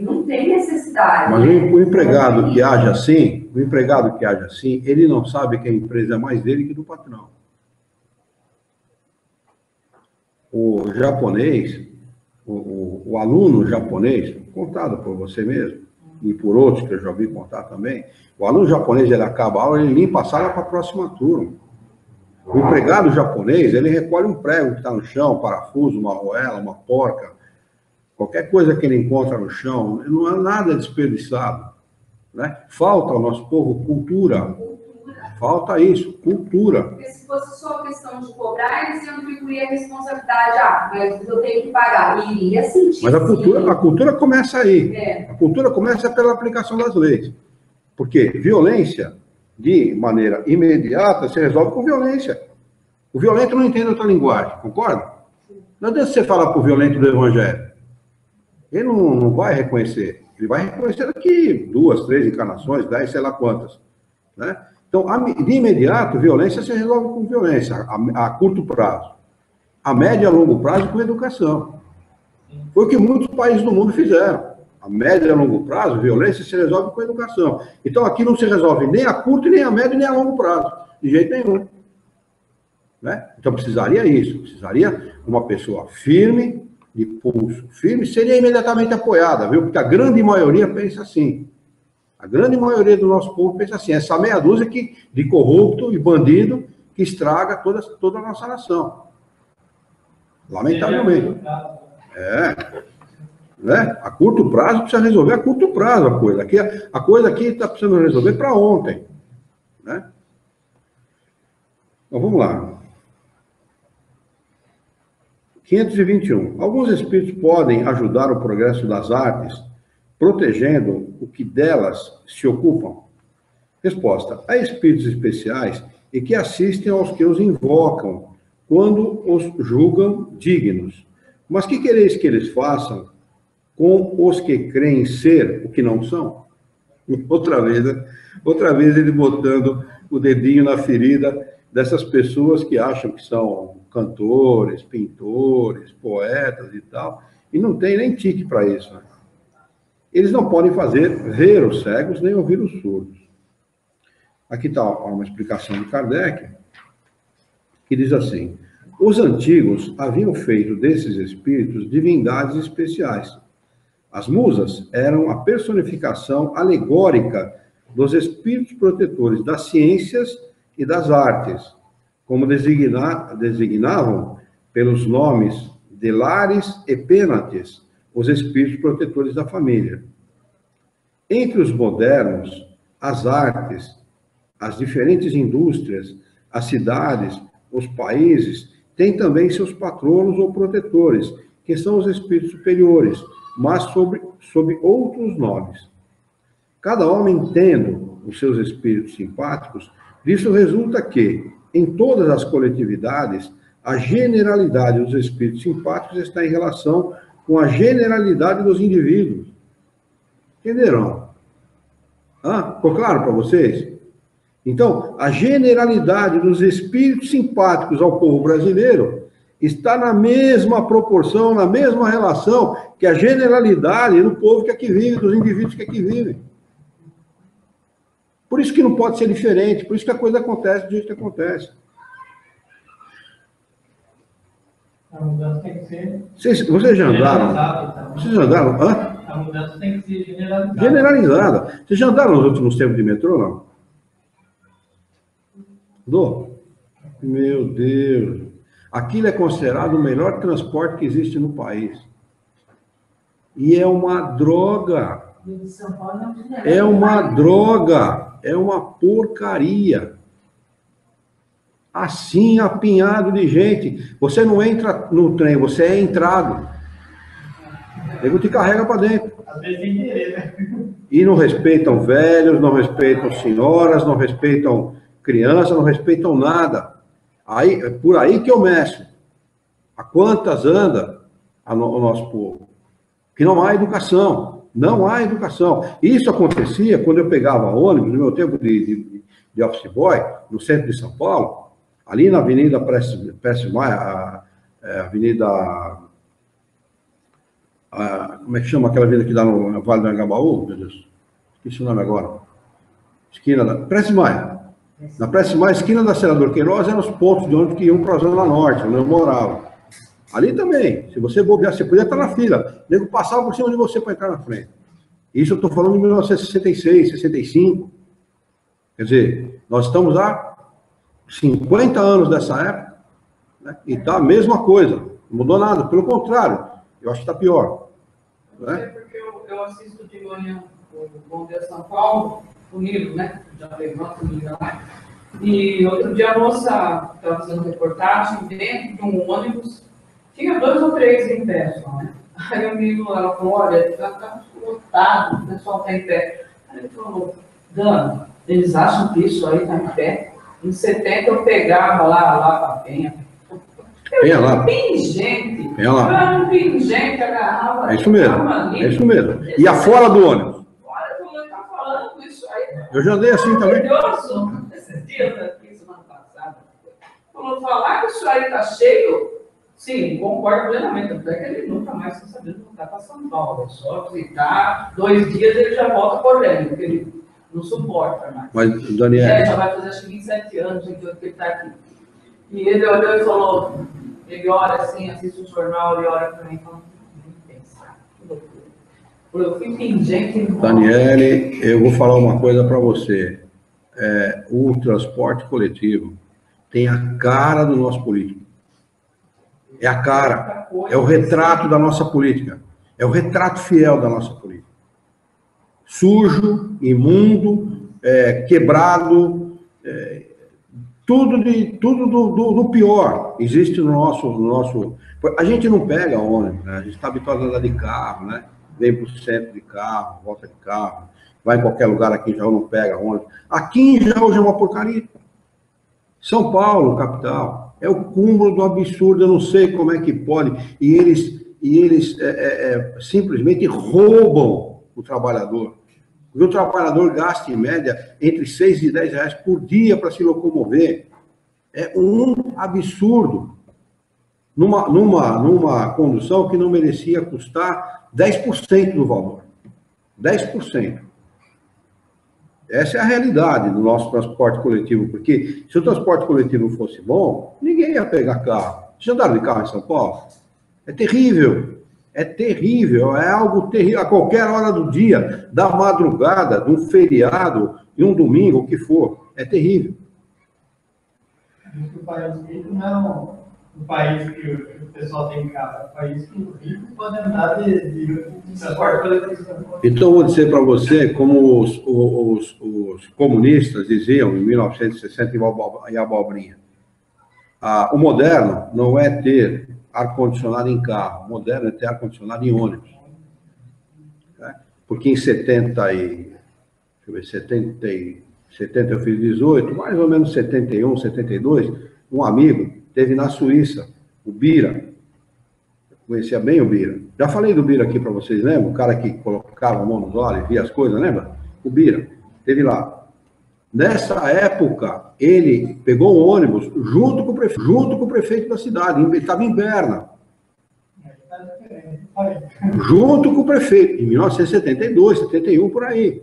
Não tem necessidade. Mas o empregado que age assim, ele não sabe que a empresa é mais dele que do patrão. O japonês, o aluno japonês, contado por você mesmo, e por outros que eu já ouvi contar também, o aluno japonês, ele acaba a aula, ele limpa a sala para a próxima turma. O empregado japonês, ele recolhe um prego que está no chão, um parafuso, uma arruela, uma porca, qualquer coisa que ele encontra no chão, não é nada desperdiçado. Né? Falta ao nosso povo cultura. Falta isso, cultura. Porque se fosse só questão de cobrar, eles iam atribuir a responsabilidade. Mas eu tenho que pagar. Iria sentir. Mas a cultura começa aí. É. A cultura começa pela aplicação das leis. Porque violência, de maneira imediata, se resolve com violência. O violento não entende outra linguagem, concorda? Não adianta você falar para o violento do evangelho. Ele não vai reconhecer. Ele vai reconhecer daqui 2, 3 encarnações, 10, sei lá quantas. Né? Então, de imediato, violência se resolve com violência, a curto prazo. A médio e a longo prazo, com educação. Foi o que muitos países do mundo fizeram. A médio e a longo prazo, violência se resolve com educação. Então, aqui não se resolve nem a curto, nem a médio, nem a longo prazo. De jeito nenhum. Né? Então, precisaria isso. Precisaria uma pessoa firme, de pulso firme, seria imediatamente apoiada, viu? Porque a grande maioria pensa assim. A grande maioria do nosso povo pensa assim. Essa meia dúzia de corrupto e bandido que estraga toda a nossa nação. Lamentavelmente. Né? A curto prazo precisa resolver a curto prazo a coisa. A coisa aqui está precisando resolver para ontem. Né? Então, vamos lá. 521. Alguns espíritos podem ajudar o progresso das artes, protegendo o que delas se ocupam? Resposta. Há espíritos especiais e que assistem aos que os invocam, quando os julgam dignos. Mas que quereis que eles façam com os que creem ser o que não são? Outra vez ele botando o dedinho na ferida dessas pessoas que acham que são cantores, pintores, poetas e tal, e não tem nem tique para isso. Né? Eles não podem ver os cegos, nem ouvir os surdos. Aqui está uma explicação de Kardec, que diz assim: os antigos haviam feito desses espíritos divindades especiais. As musas eram a personificação alegórica dos espíritos protetores das ciências e das artes, como designavam pelos nomes de Lares e Penates, os espíritos protetores da família. Entre os modernos, as artes, as diferentes indústrias, as cidades, os países, têm também seus patronos ou protetores, que são os espíritos superiores, mas sob outros nomes. Cada homem tendo os seus espíritos simpáticos, disso resulta que, em todas as coletividades, a generalidade dos espíritos simpáticos está em relação com a generalidade dos indivíduos. Entenderam? Ficou claro para vocês? Então, a generalidade dos espíritos simpáticos ao povo brasileiro está na mesma proporção, na mesma relação que a generalidade do povo que aqui vive, dos indivíduos que aqui vivem. Por isso que não pode ser diferente, por isso que a coisa acontece do jeito que acontece. A mudança tem que ser... Vocês já andaram? Vocês já andaram? A mudança tem que ser generalizada. Generalizada. Vocês já andaram nos últimos tempos de metrô, não? Meu Deus. Aquilo é considerado o melhor transporte que existe no país. E é uma droga. É uma droga. É uma porcaria. Assim, apinhado de gente. Você não entra no trem, você é entrado. Ele te carrega para dentro. Às vezes sem querer, né? E não respeitam velhos, não respeitam senhoras, não respeitam crianças, não respeitam nada. Aí, é por aí que eu meço. A quantas anda o nosso povo? Que não há educação. Não há educação. Isso acontecia quando eu pegava ônibus, no meu tempo de office boy, no centro de São Paulo, ali na Avenida Prestes Maia, Avenida... como é que chama aquela avenida que dá no Vale do Anhangabaú? Meu Deus, esqueci o nome agora. Esquina da... Prestes Maia. Na Prestes Maia, esquina da Senador Queiroz, eram os pontos de ônibus que iam para a Zona Norte, onde eu morava. Ali também, se você bobear, você podia estar na fila. O nego passava por cima de você para entrar na frente. Isso eu estou falando de 1966, 65. Quer dizer, nós estamos há 50 anos dessa época, né? E está a mesma coisa. Não mudou nada, pelo contrário, eu acho que está pior. Não sei porque eu assisto de manhã o Bom Dia São Paulo, unido, né? Já levanta unido lá. E outro dia a moça estava fazendo reportagem dentro de um ônibus, tinha 2 ou 3 em pé só, né? Aí o menino, ela falou, olha, está lotado, o pessoal está em pé. Aí ele falou, Dana, eles acham que isso aí está em pé? Em 70 eu pegava lá para Penha. Penha lá. Tem gente Venha lá. Era um pingente, agarrava. É isso mesmo. É isso mesmo. E a fora do ônibus. Olha como ele está falando isso aí. Eu já andei assim também. Maravilhoso. Esses dias aqui, semana passada. Falou, falar que isso aí está cheio. Sim, concordo plenamente. Até que ele nunca mais está sabendo voltar para São Paulo. É só visitar, 2 dias ele já volta correndo, porque ele não suporta mais. Mas, Daniel, Já vai fazer acho que 27 anos que ele está aqui. E ele olhou e falou, ele olha assim, assiste o jornal e olha para mim e fala, nem pensar, que loucura. Eu fui pingente. Daniele, eu vou falar uma coisa para você. O transporte coletivo tem a cara do nosso político. É a cara, é o retrato da nossa política, é o retrato fiel da nossa política. Sujo, imundo, quebrado, tudo do pior existe no nosso. A gente não pega ônibus, né? A gente está habituado a andar de carro, né? Vem para o centro de carro, volta de carro, vai em qualquer lugar aqui em Jaú, não pega ônibus. Aqui em Jaú já é uma porcaria. São Paulo, capital, é o cúmulo do absurdo, eu não sei como é que pode, e eles simplesmente roubam o trabalhador. Porque o trabalhador gasta, em média, entre 6 e 10 reais por dia para se locomover. É um absurdo. Numa condução que não merecia custar 10% do valor. 10%. Essa é a realidade do nosso transporte coletivo, porque se o transporte coletivo fosse bom, ninguém ia pegar carro. Vocês já andaram de carro em São Paulo? É terrível. É terrível, é algo terrível. A qualquer hora do dia, da madrugada, de um feriado, de um domingo, o que for. É terrível. O país rico não é um país que o pessoal tem carro, é um país que os ricos podem andar de transporte coletivo. Então, eu vou dizer para você, como os comunistas diziam em 1960 em Abobrinha, o moderno não é ter ar-condicionado em carro, o moderno é ter ar-condicionado em ônibus. Porque em 70 eu fiz 18, mais ou menos 71, 72, um amigo teve na Suíça, o Bira. Eu conhecia bem o Bira. Já falei do Bira aqui para vocês, lembra? O cara que colocava a mão nos olhos e via as coisas, lembra? O Bira. Teve lá. Nessa época, ele pegou um ônibus junto com o prefeito da cidade. Ele estava em Berna. Junto com o prefeito, em 1972, 71, por aí.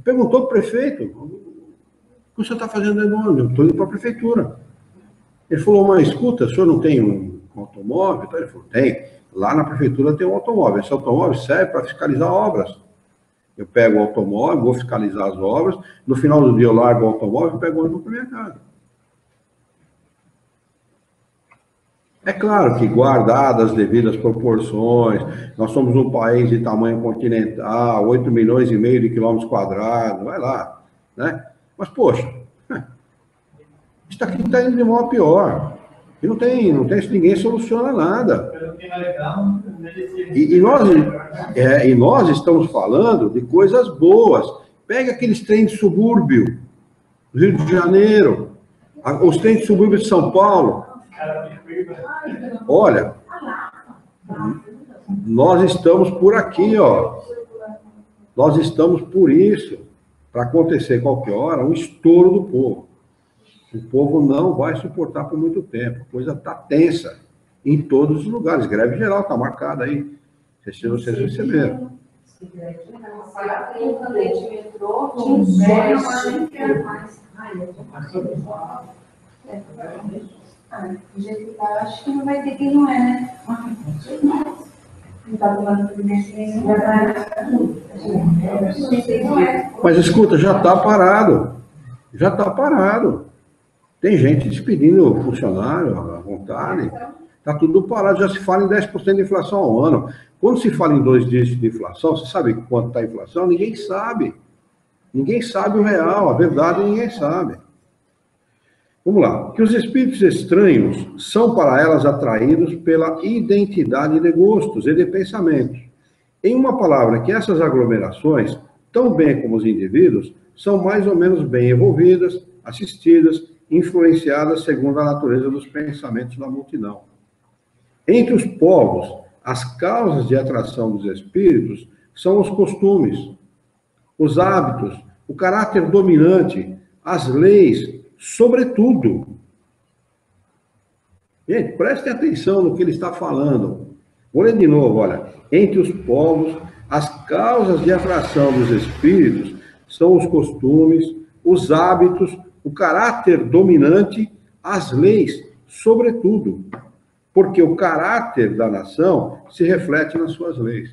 Perguntou para o prefeito, o que você está fazendo dentro do ônibus? Eu estou indo para a prefeitura. Ele falou, mas escuta, o senhor não tem um automóvel? Então ele falou, tem. Lá na prefeitura tem um automóvel. Esse automóvel serve para fiscalizar obras. Eu pego o automóvel, vou fiscalizar as obras, no final do dia eu largo o automóvel e pego o ônibus para minha casa. É claro que, guardadas as devidas proporções, nós somos um país de tamanho continental, 8,5 milhões de quilômetros quadrados, vai lá, né? Mas, poxa, isso aqui está indo de mal a pior. E não tem, ninguém soluciona nada. E nós estamos falando de coisas boas. Pega aqueles trens de subúrbio do Rio de Janeiro, os trens de subúrbio de São Paulo. Olha, nós estamos por aqui, ó. Nós estamos por isso, para acontecer qualquer hora, um estouro do povo. O povo não vai suportar por muito tempo. A coisa está tensa em todos os lugares. Greve geral está marcada aí. Vocês receberam. Do jeito que tá, acho que não vai ter quem não é, né? Não tá tomando providência. Mas escuta, já está parado. Já está parado. Tem gente despedindo o funcionário à vontade. Está tudo parado. Já se fala em 10% de inflação ao ano. Quando se fala em 2 dígitos de inflação, você sabe quanto está a inflação? Ninguém sabe. Ninguém sabe o real. A verdade ninguém sabe. Vamos lá. Que os espíritos estranhos são para elas atraídos pela identidade de gostos e de pensamentos. Em uma palavra, que essas aglomerações, tão bem como os indivíduos, são mais ou menos bem envolvidas, assistidas, influenciadas segundo a natureza dos pensamentos da multidão. Entre os povos, as causas de atração dos espíritos são os costumes, os hábitos, o caráter dominante, as leis, sobretudo. Gente, prestem atenção no que ele está falando. Vou ler de novo, olha. Entre os povos, as causas de atração dos espíritos são os costumes, os hábitos, o caráter dominante, as leis, sobretudo. Porque o caráter da nação se reflete nas suas leis.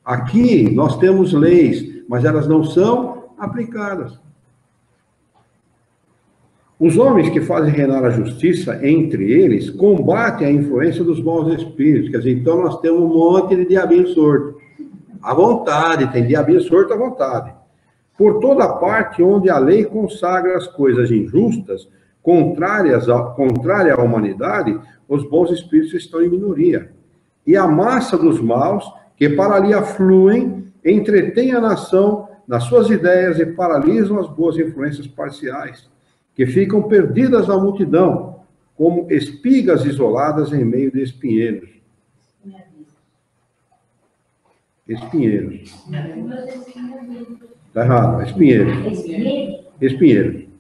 Aqui nós temos leis, mas elas não são aplicadas. Os homens que fazem reinar a justiça entre eles combatem a influência dos maus espíritos. Quer dizer, então nós temos um monte de diabinho sorto. À vontade, tem diabinho sorto à vontade. Por toda parte onde a lei consagra as coisas injustas, contrária à humanidade, os bons espíritos estão em minoria. E a massa dos maus, que para ali afluem, entretém a nação nas suas ideias e paralisam as boas influências parciais, que ficam perdidas na multidão, como espigas isoladas em meio de espinheiros. Espinheiros. Está errado, espinheiros. Espinheiros.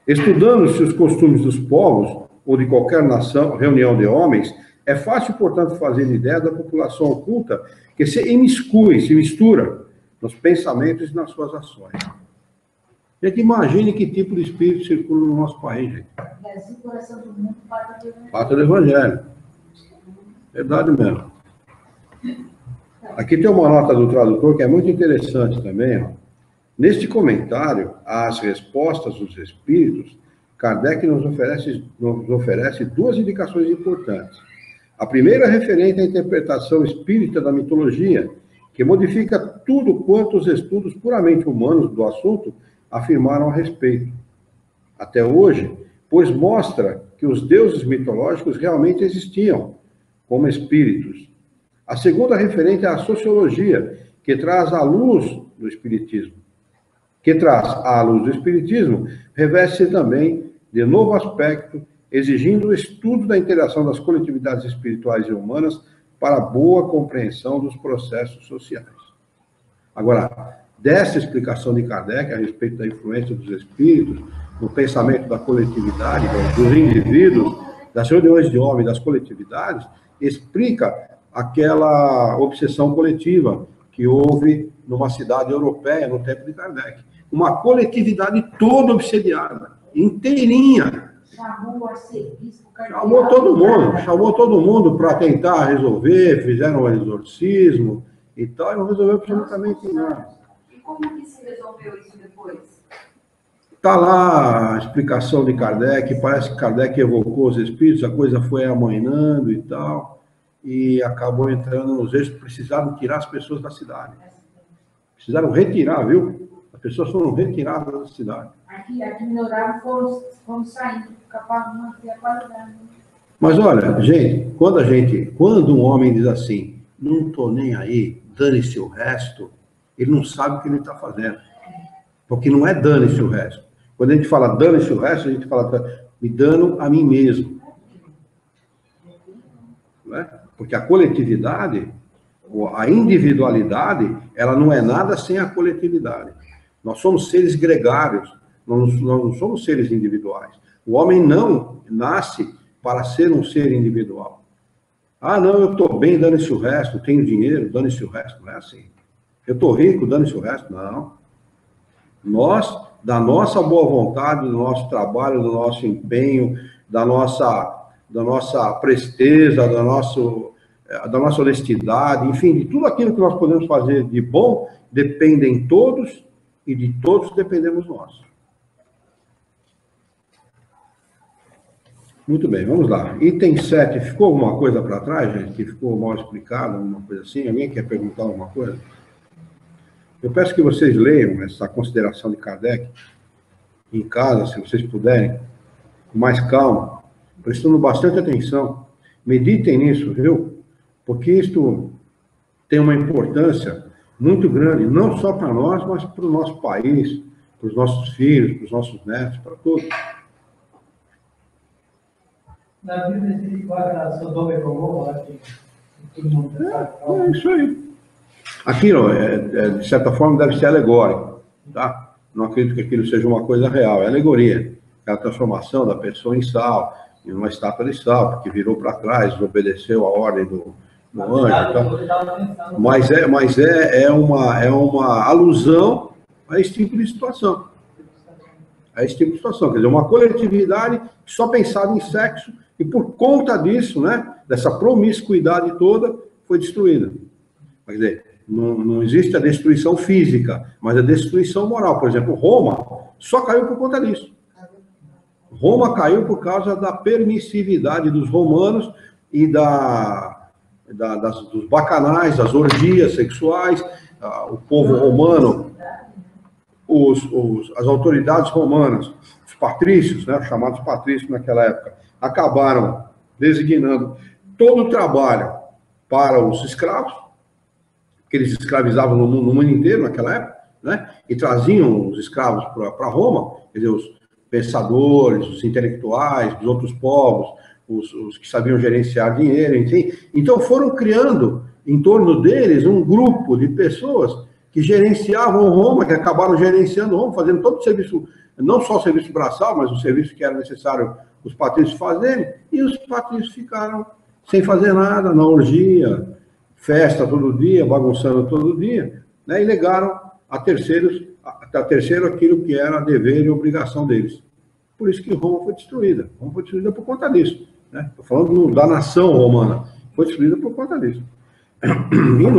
Estudando-se os costumes dos povos, ou de qualquer nação, reunião de homens, é fácil, portanto, fazer ideia da população oculta que se imiscui, se mistura nos pensamentos e nas suas ações. Gente, imagine que tipo de espírito circula no nosso país, gente. Brasil, coração do mundo, Pátria do Evangelho. Verdade mesmo. Aqui tem uma nota do tradutor que é muito interessante também. Ó. Neste comentário, às respostas dos espíritos, Kardec nos oferece duas indicações importantes. A primeira é referente à interpretação espírita da mitologia, que modifica tudo quanto os estudos puramente humanos do assunto afirmaram a respeito. Até hoje, pois mostra que os deuses mitológicos realmente existiam, como espíritos. A segunda referente à sociologia, que traz à luz do espiritismo. Reveste-se também de novo aspecto, exigindo o estudo da interação das coletividades espirituais e humanas para a boa compreensão dos processos sociais. Agora, dessa explicação de Kardec a respeito da influência dos espíritos no pensamento da coletividade, dos indivíduos, das reuniões de homens, das coletividades, explica aquela obsessão coletiva que houve numa cidade europeia no tempo de Kardec. Uma coletividade toda obsediada, inteirinha. Chamou todo mundo para tentar resolver, fizeram um exorcismo e tal, e não resolveu absolutamente nada. E como que se resolveu isso depois? Está lá a explicação de Kardec, parece que Kardec evocou os espíritos, a coisa foi amainando e tal, e acabou entrando nos eixos, precisaram tirar as pessoas da cidade. Precisaram retirar, viu? As pessoas foram retiradas da cidade. Aqui melhoraram, foram saindo, capaz de manter a qualidade. Mas olha, gente, quando um homem diz assim, não estou nem aí, dane-se o resto, ele não sabe o que ele está fazendo. Porque não é dane-se o resto. Quando a gente fala dane-se o resto, a gente fala me dano a mim mesmo. Não é? Porque a coletividade, a individualidade, ela não é nada sem a coletividade. Nós somos seres gregários, nós não somos seres individuais. O homem não nasce para ser um ser individual. Ah, não, eu estou bem, dane-se o resto, tenho dinheiro, dane-se o resto. Não é assim. Eu estou rico, dane-se o resto. Não. Nós, da nossa boa vontade, do nosso trabalho, do nosso empenho, da nossa presteza, da nossa honestidade, enfim, de tudo aquilo que nós podemos fazer de bom, dependem todos e de todos dependemos nós. Muito bem, vamos lá. Item 7, ficou alguma coisa para trás, gente? Que ficou mal explicado, alguma coisa assim? Alguém quer perguntar alguma coisa? Eu peço que vocês leiam essa consideração de Kardec em casa, se vocês puderem, com mais calma, prestando bastante atenção. Meditem nisso, viu? Porque isto tem uma importância muito grande, não só para nós, mas para o nosso país, para os nossos filhos, para os nossos netos, para todos. Na Bíblia diz igual a Sodoma e Gomorra, lá que todo mundo sabe. É isso aí. Aquilo, de certa forma, deve ser alegórico, tá? Não acredito que aquilo seja uma coisa real, é alegoria. É a transformação da pessoa em sal, em uma estátua de sal, porque virou para trás, obedeceu a ordem do anjo. Tá? Mas é uma alusão a esse tipo de situação. A esse tipo de situação. Quer dizer, uma coletividade que só pensava em sexo e por conta disso, né, dessa promiscuidade toda, foi destruída. Quer dizer, não existe a destruição física, mas a destruição moral. Por exemplo, Roma só caiu por conta disso. Roma caiu por causa da permissividade dos romanos e dos bacanais, das orgias sexuais. O povo romano, as autoridades romanas, os patrícios, né, chamados patrícios naquela época, acabaram designando todo o trabalho para os escravos, que eles escravizavam no mundo inteiro naquela época, né? E traziam os escravos para Roma, quer dizer, os pensadores, os intelectuais dos outros povos, os que sabiam gerenciar dinheiro, enfim. Então foram criando em torno deles um grupo de pessoas que gerenciavam Roma, que acabaram gerenciando Roma, fazendo todo o serviço, não só o serviço braçal, mas o serviço que era necessário os patrícios fazerem, e os patrícios ficaram sem fazer nada, na orgia, festa todo dia, bagunçando todo dia, né, e legaram a terceiro aquilo que era dever e obrigação deles. Por isso que Roma foi destruída. Roma foi destruída por conta disso. Né? Estou falando da nação romana. Foi destruída por conta disso. E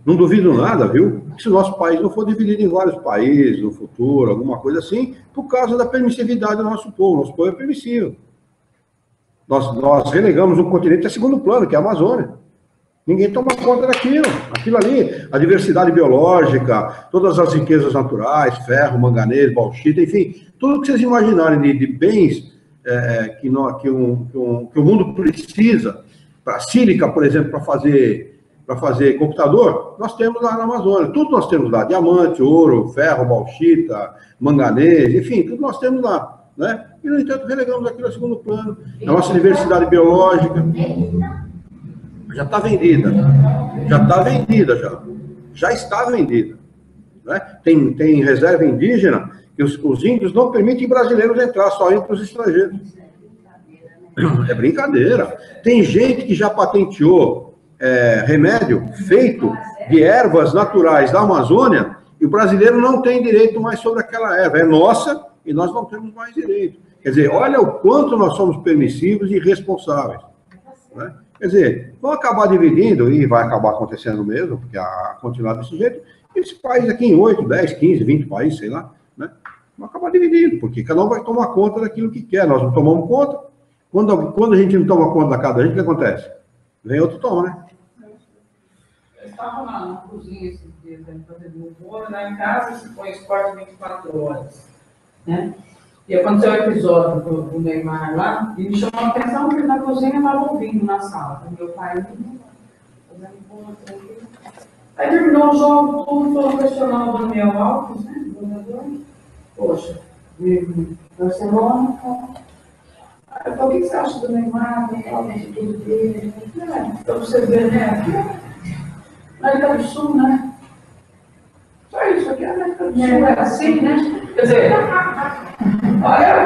não duvido nada, viu? Se o nosso país não for dividido em vários países no futuro, alguma coisa assim, por causa da permissividade do nosso povo. Nosso povo é permissivo. Nós relegamos um continente a segundo plano, que é a Amazônia. Ninguém toma conta daquilo. Aquilo ali, a diversidade biológica, todas as riquezas naturais, ferro, manganês, bauxita, enfim, tudo que vocês imaginarem de bens que o mundo precisa, para sílica, por exemplo, para fazer computador, nós temos lá na Amazônia. Tudo nós temos lá, diamante, ouro, ferro, bauxita, manganês, enfim, tudo nós temos lá. Né? E, no entanto, relegamos aquilo a segundo plano. A nossa diversidade biológica já está vendida. Já está vendida. Né? Tem reserva indígena que os índios não permitem brasileiros entrar, só entram os estrangeiros. É brincadeira. Tem gente que já patenteou remédio feito de ervas naturais da Amazônia e o brasileiro não tem direito mais sobre aquela erva. É nossa e nós não temos mais direito. Quer dizer, olha o quanto nós somos permissivos e irresponsáveis. Né? Quer dizer, vão acabar dividindo, e vai acabar acontecendo mesmo, porque a continuar desse jeito, esse país aqui em 8, 10, 15, 20 países, sei lá, né? Vão acabar dividindo, porque cada um vai tomar conta daquilo que quer. Nós não tomamos conta. Quando a gente não toma conta da casa da gente, o que acontece? Vem outro toma, né? Eu estava na cozinha esses dias, fazendo um bolo, lá em casa se põe esporte 24 horas, né? E aconteceu o episódio do Neymar lá, e me chamou a atenção porque na cozinha eu estava ouvindo na sala. Meu pai fazendo bolo, tranquilo. Aí terminou o jogo, tudo, foram questionar o Daniel Alves, né? O jogador. Poxa, Barcelona, Aí eu falei, o que você acha do Neymar, da atitude dele? Pra você ver, né? América do Sul, né? Só isso aqui, a América do Sul é assim, né? Quer dizer, olha,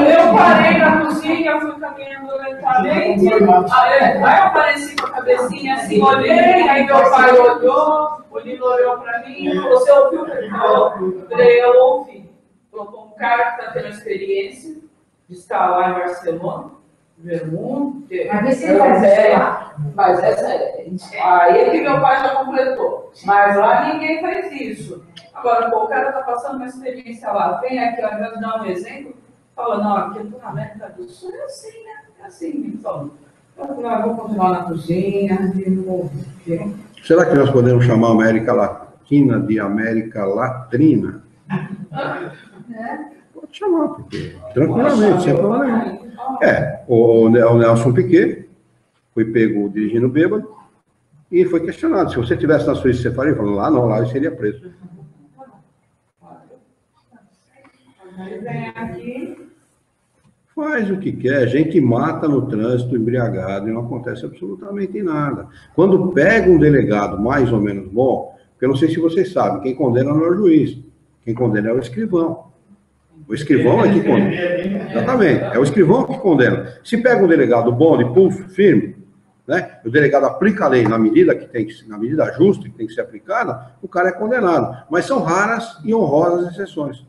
eu parei na cozinha, fui caminhando lentamente, aí eu apareci com a cabecinha assim, olhei, aí meu pai olhou, o Lino olhou pra mim e falou, você ouviu o que ele falou? Eu falei, eu ouvi. Falou, um cara que está tendo experiência de estar lá em Barcelona, ver o mundo, mas essa aí é que meu pai já completou. Mas lá ninguém faz isso. Agora, pô, o cara está passando uma experiência lá, vem aqui, ao invés de dar um exemplo, fala, não, aqui eu estou na América do Sul, é assim, né? É assim, então. Eu vou continuar na cozinha, de novo. Será que nós podemos chamar a América Latina de América Latrina? Pode chamar, porque tranquilamente, sem problema nenhum. O Nelson Piquet foi pego dirigindo bêbado e foi questionado. Se você estivesse na Suíça, você faria? Ele falou, lá não, lá ele seria preso. Aí vem aqui, Faz o que quer, gente mata no trânsito embriagado e não acontece absolutamente nada. Quando pega um delegado mais ou menos bom, porque eu não sei se vocês sabem, quem condena não é o juiz, quem condena é o escrivão. O escrivão é que condena. Exatamente, é o escrivão que condena. Se pega um delegado bom, de pulso firme, né, o delegado aplica a lei na medida que tem que, na medida justa que tem que ser aplicada, o cara é condenado. Mas são raras e honrosas exceções,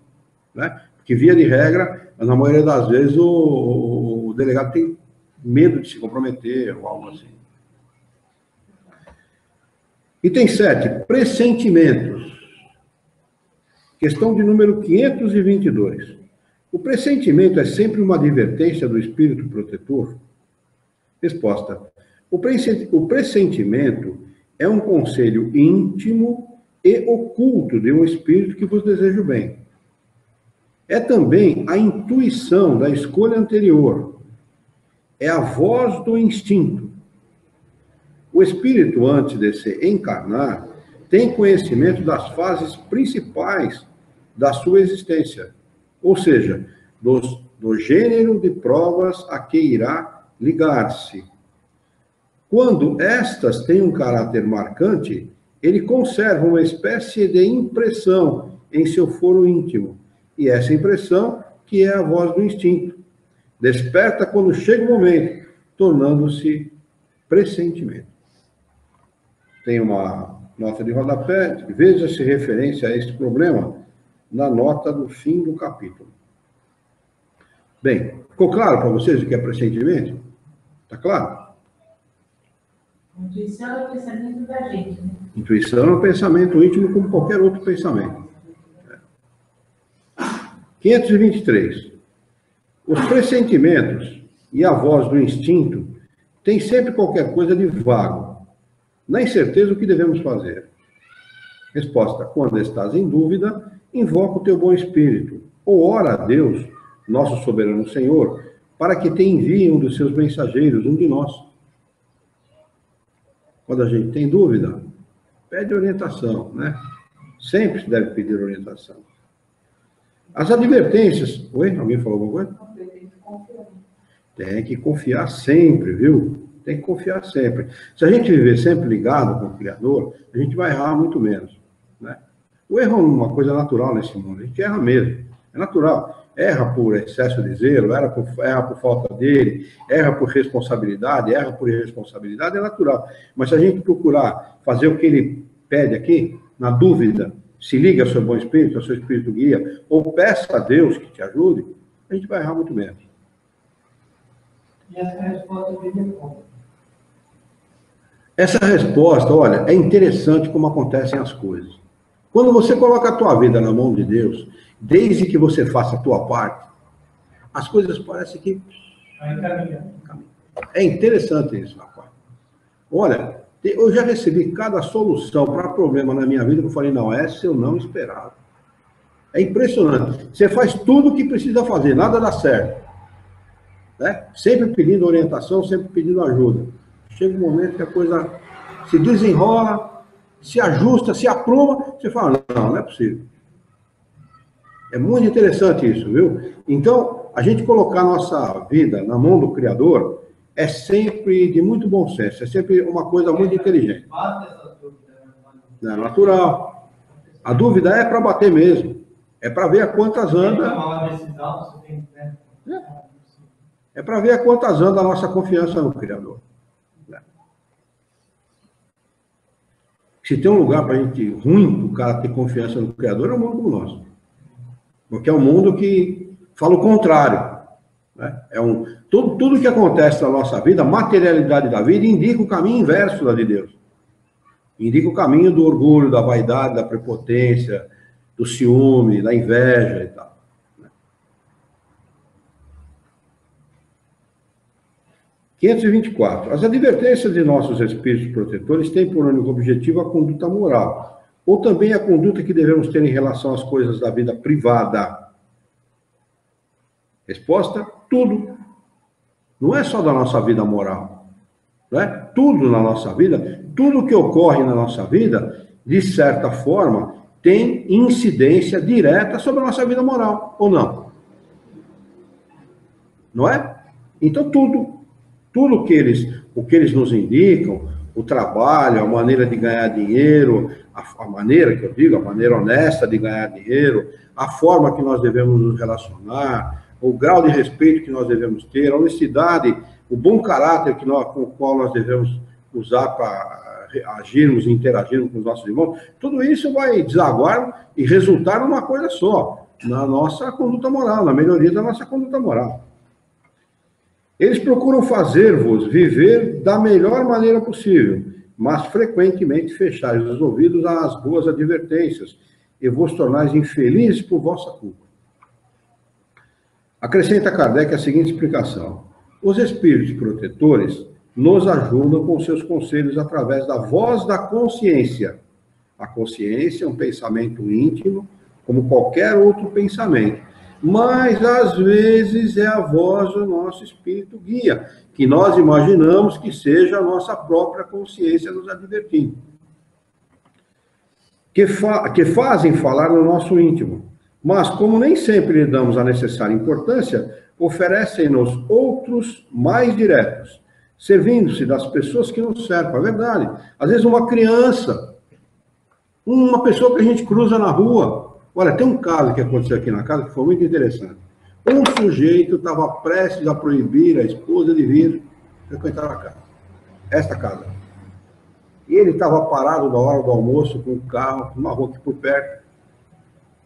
né? Porque, via de regra, na maioria das vezes, o delegado tem medo de se comprometer ou algo assim. Item 7, pressentimentos. Questão de número 522. O pressentimento é sempre uma advertência do espírito protetor? Resposta. O pressentimento é um conselho íntimo e oculto de um espírito que vos deseja o bem. É também a intuição da escolha anterior. É a voz do instinto. O espírito, antes de se encarnar, tem conhecimento das fases principais da sua existência, ou seja, do gênero de provas a que irá ligar-se. Quando estas têm um caráter marcante, ele conserva uma espécie de impressão em seu foro íntimo, e essa impressão, que é a voz do instinto, desperta quando chega o momento, tornando-se pressentimento. Tem uma nota de rodapé, veja-se referência a este problema na nota do fim do capítulo. Bem, ficou claro para vocês o que é pressentimento? Está claro? Intuição é o pensamento da gente, né? Intuição é um pensamento íntimo como qualquer outro pensamento. 523. Os pressentimentos e a voz do instinto têm sempre qualquer coisa de vago, na incerteza do que devemos fazer. Resposta. Quando estás em dúvida, invoca o teu bom espírito, ou ora a Deus, nosso soberano Senhor, para que te envie um dos seus mensageiros, um de nós. Quando a gente tem dúvida, pede orientação, né? Sempre se deve pedir orientação. As advertências... Oi? Alguém falou alguma coisa? Tem que confiar sempre, viu? Tem que confiar sempre. Se a gente viver sempre ligado com o Criador, a gente vai errar muito menos, né? O erro é uma coisa natural nesse mundo. A gente erra mesmo. É natural. Erra por excesso de zelo, erra por falta dele, erra por responsabilidade, erra por irresponsabilidade, é natural. Mas se a gente procurar fazer o que ele pede aqui, na dúvida, se liga ao seu bom espírito, ao seu espírito guia, ou peça a Deus que te ajude, a gente vai errar muito menos. E essa resposta vem como? Essa resposta, olha, é interessante como acontecem as coisas. Quando você coloca a tua vida na mão de Deus, desde que você faça a tua parte, as coisas parecem que... É interessante isso, rapaz. Olha, eu já recebi cada solução para problema na minha vida que eu falei, não, essa eu não esperava. É impressionante. Você faz tudo o que precisa fazer, nada dá certo, né? Sempre pedindo orientação, sempre pedindo ajuda. Chega um momento que a coisa se desenrola, se ajusta, se apruma, você fala, não é possível. É muito interessante isso, viu? Então, a gente colocar a nossa vida na mão do Criador é sempre de muito bom senso, é sempre uma coisa muito inteligente. Não é natural. A dúvida é para bater mesmo. É para ver a quantas anda. É para ver a quantas anda a nossa confiança no Criador. Se tem um lugar para a gente ruim, o cara ter confiança no Criador, é um mundo como o nosso. Porque é um mundo que fala o contrário, né? Tudo que acontece na nossa vida, a materialidade da vida, indica o caminho inverso da de Deus. Indica o caminho do orgulho, da vaidade, da prepotência, do ciúme, da inveja e tal. 524. As advertências de nossos espíritos protetores têm por único objetivo a conduta moral, ou também a conduta que devemos ter em relação às coisas da vida privada. Resposta: tudo. Não é só da nossa vida moral, né? Tudo na nossa vida, tudo que ocorre na nossa vida, de certa forma, tem incidência direta sobre a nossa vida moral, ou não? não é? Então, tudo que eles nos indicam, o trabalho, a maneira de ganhar dinheiro, a maneira que eu digo, a maneira honesta de ganhar dinheiro, a forma que nós devemos nos relacionar, o grau de respeito que nós devemos ter, a honestidade, o bom caráter com o qual nós devemos usar para agirmos e interagirmos com os nossos irmãos, tudo isso vai desaguar e resultar numa coisa só, na nossa conduta moral, na melhoria da nossa conduta moral. Eles procuram fazer-vos viver da melhor maneira possível, mas frequentemente fechais os ouvidos às boas advertências e vos tornais infelizes por vossa culpa. Acrescenta Kardec a seguinte explicação: os espíritos protetores nos ajudam com seus conselhos através da voz da consciência. A consciência é um pensamento íntimo, como qualquer outro pensamento, mas às vezes é a voz do nosso espírito guia, que nós imaginamos que seja a nossa própria consciência nos advertindo, que fazem falar no nosso íntimo, mas como nem sempre lhe damos a necessária importância, oferecem-nos outros mais diretos, servindo-se das pessoas que nos cercam. É verdade. Às vezes uma criança, uma pessoa que a gente cruza na rua. Olha, tem um caso que aconteceu aqui na casa que foi muito interessante. Um sujeito estava prestes a proibir a esposa de vir frequentar a casa. Esta casa. E ele estava parado na hora do almoço com o carro, numa rua aqui por perto,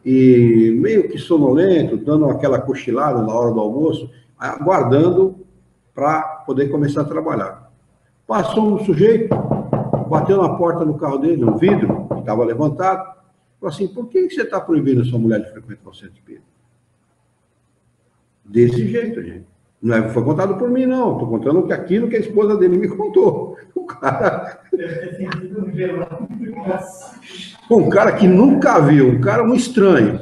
e meio que sonolento, dando aquela cochilada na hora do almoço, aguardando para poder começar a trabalhar. Passou um sujeito, bateu na porta do carro dele, no vidro, que estava levantado, falou assim: por que você está proibindo a sua mulher de frequentar o centro espírita? Desse jeito, gente. Não foi contado por mim, não. Estou contando aquilo que a esposa dele me contou. O cara... um cara que nunca viu, um estranho,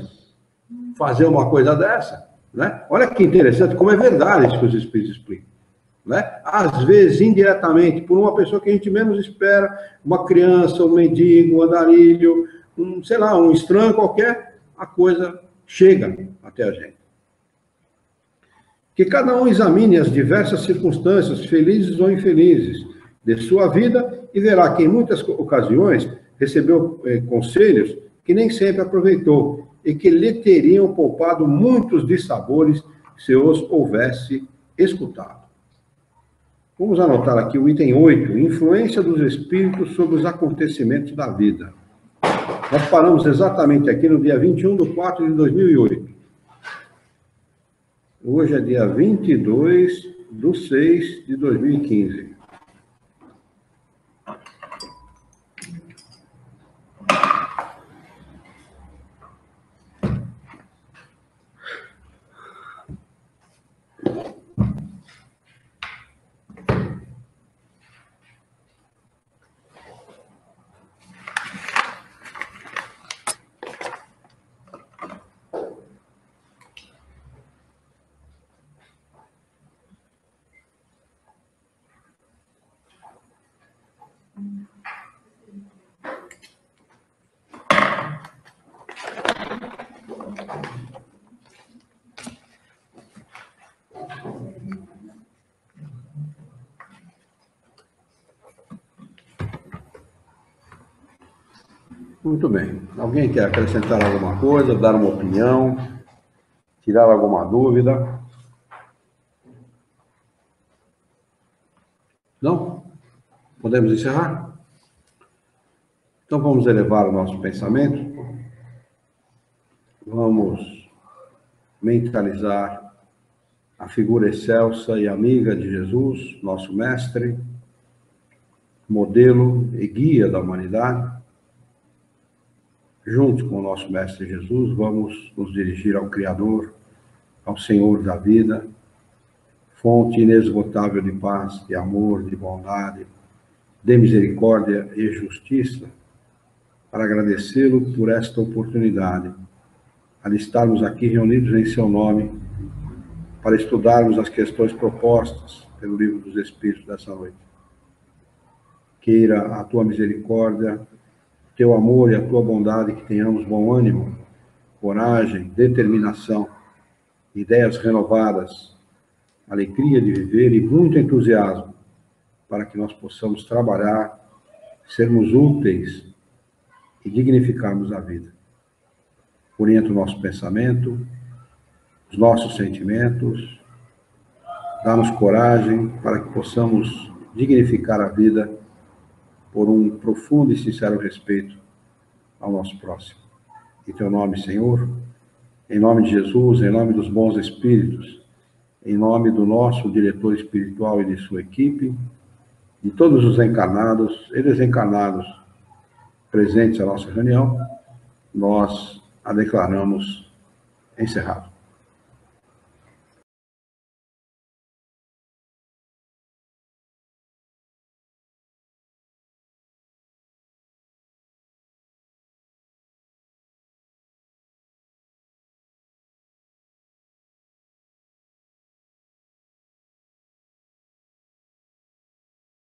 fazer uma coisa dessa, né? Olha que interessante, como é verdade isso que os espíritos explicam, né? Às vezes, indiretamente, por uma pessoa que a gente menos espera, uma criança, um mendigo, um andarilho, sei lá, um estranho qualquer, a coisa chega até a gente. Que cada um examine as diversas circunstâncias, felizes ou infelizes, de sua vida e verá que em muitas ocasiões recebeu conselhos que nem sempre aproveitou e que lhe teriam poupado muitos dissabores se os houvesse escutado. Vamos anotar aqui o item 8, influência dos espíritos sobre os acontecimentos da vida. Nós paramos exatamente aqui no dia 21/4/2008. Hoje é dia 22/6/2015. Muito bem. Alguém quer acrescentar alguma coisa, dar uma opinião, tirar alguma dúvida? Não? Podemos encerrar? Então vamos elevar o nosso pensamento. Vamos mentalizar a figura excelsa e amiga de Jesus, nosso mestre, modelo e guia da humanidade. Junto com o nosso mestre Jesus, vamos nos dirigir ao Criador, ao Senhor da vida, fonte inesgotável de paz, de amor, de bondade, de misericórdia e justiça, para agradecê-lo por esta oportunidade, de estarmos aqui reunidos em seu nome, para estudarmos as questões propostas pelo Livro dos Espíritos dessa noite. Queira a tua misericórdia, teu amor e a tua bondade, que tenhamos bom ânimo, coragem, determinação, ideias renovadas, alegria de viver e muito entusiasmo para que nós possamos trabalhar, sermos úteis e dignificarmos a vida. Orienta o nosso pensamento, os nossos sentimentos, dá-nos coragem para que possamos dignificar a vida por um profundo e sincero respeito ao nosso próximo. Em teu nome, Senhor, em nome de Jesus, em nome dos bons espíritos, em nome do nosso diretor espiritual e de sua equipe, de todos os encarnados e desencarnados presentes à nossa reunião, nós a declaramos encerrada.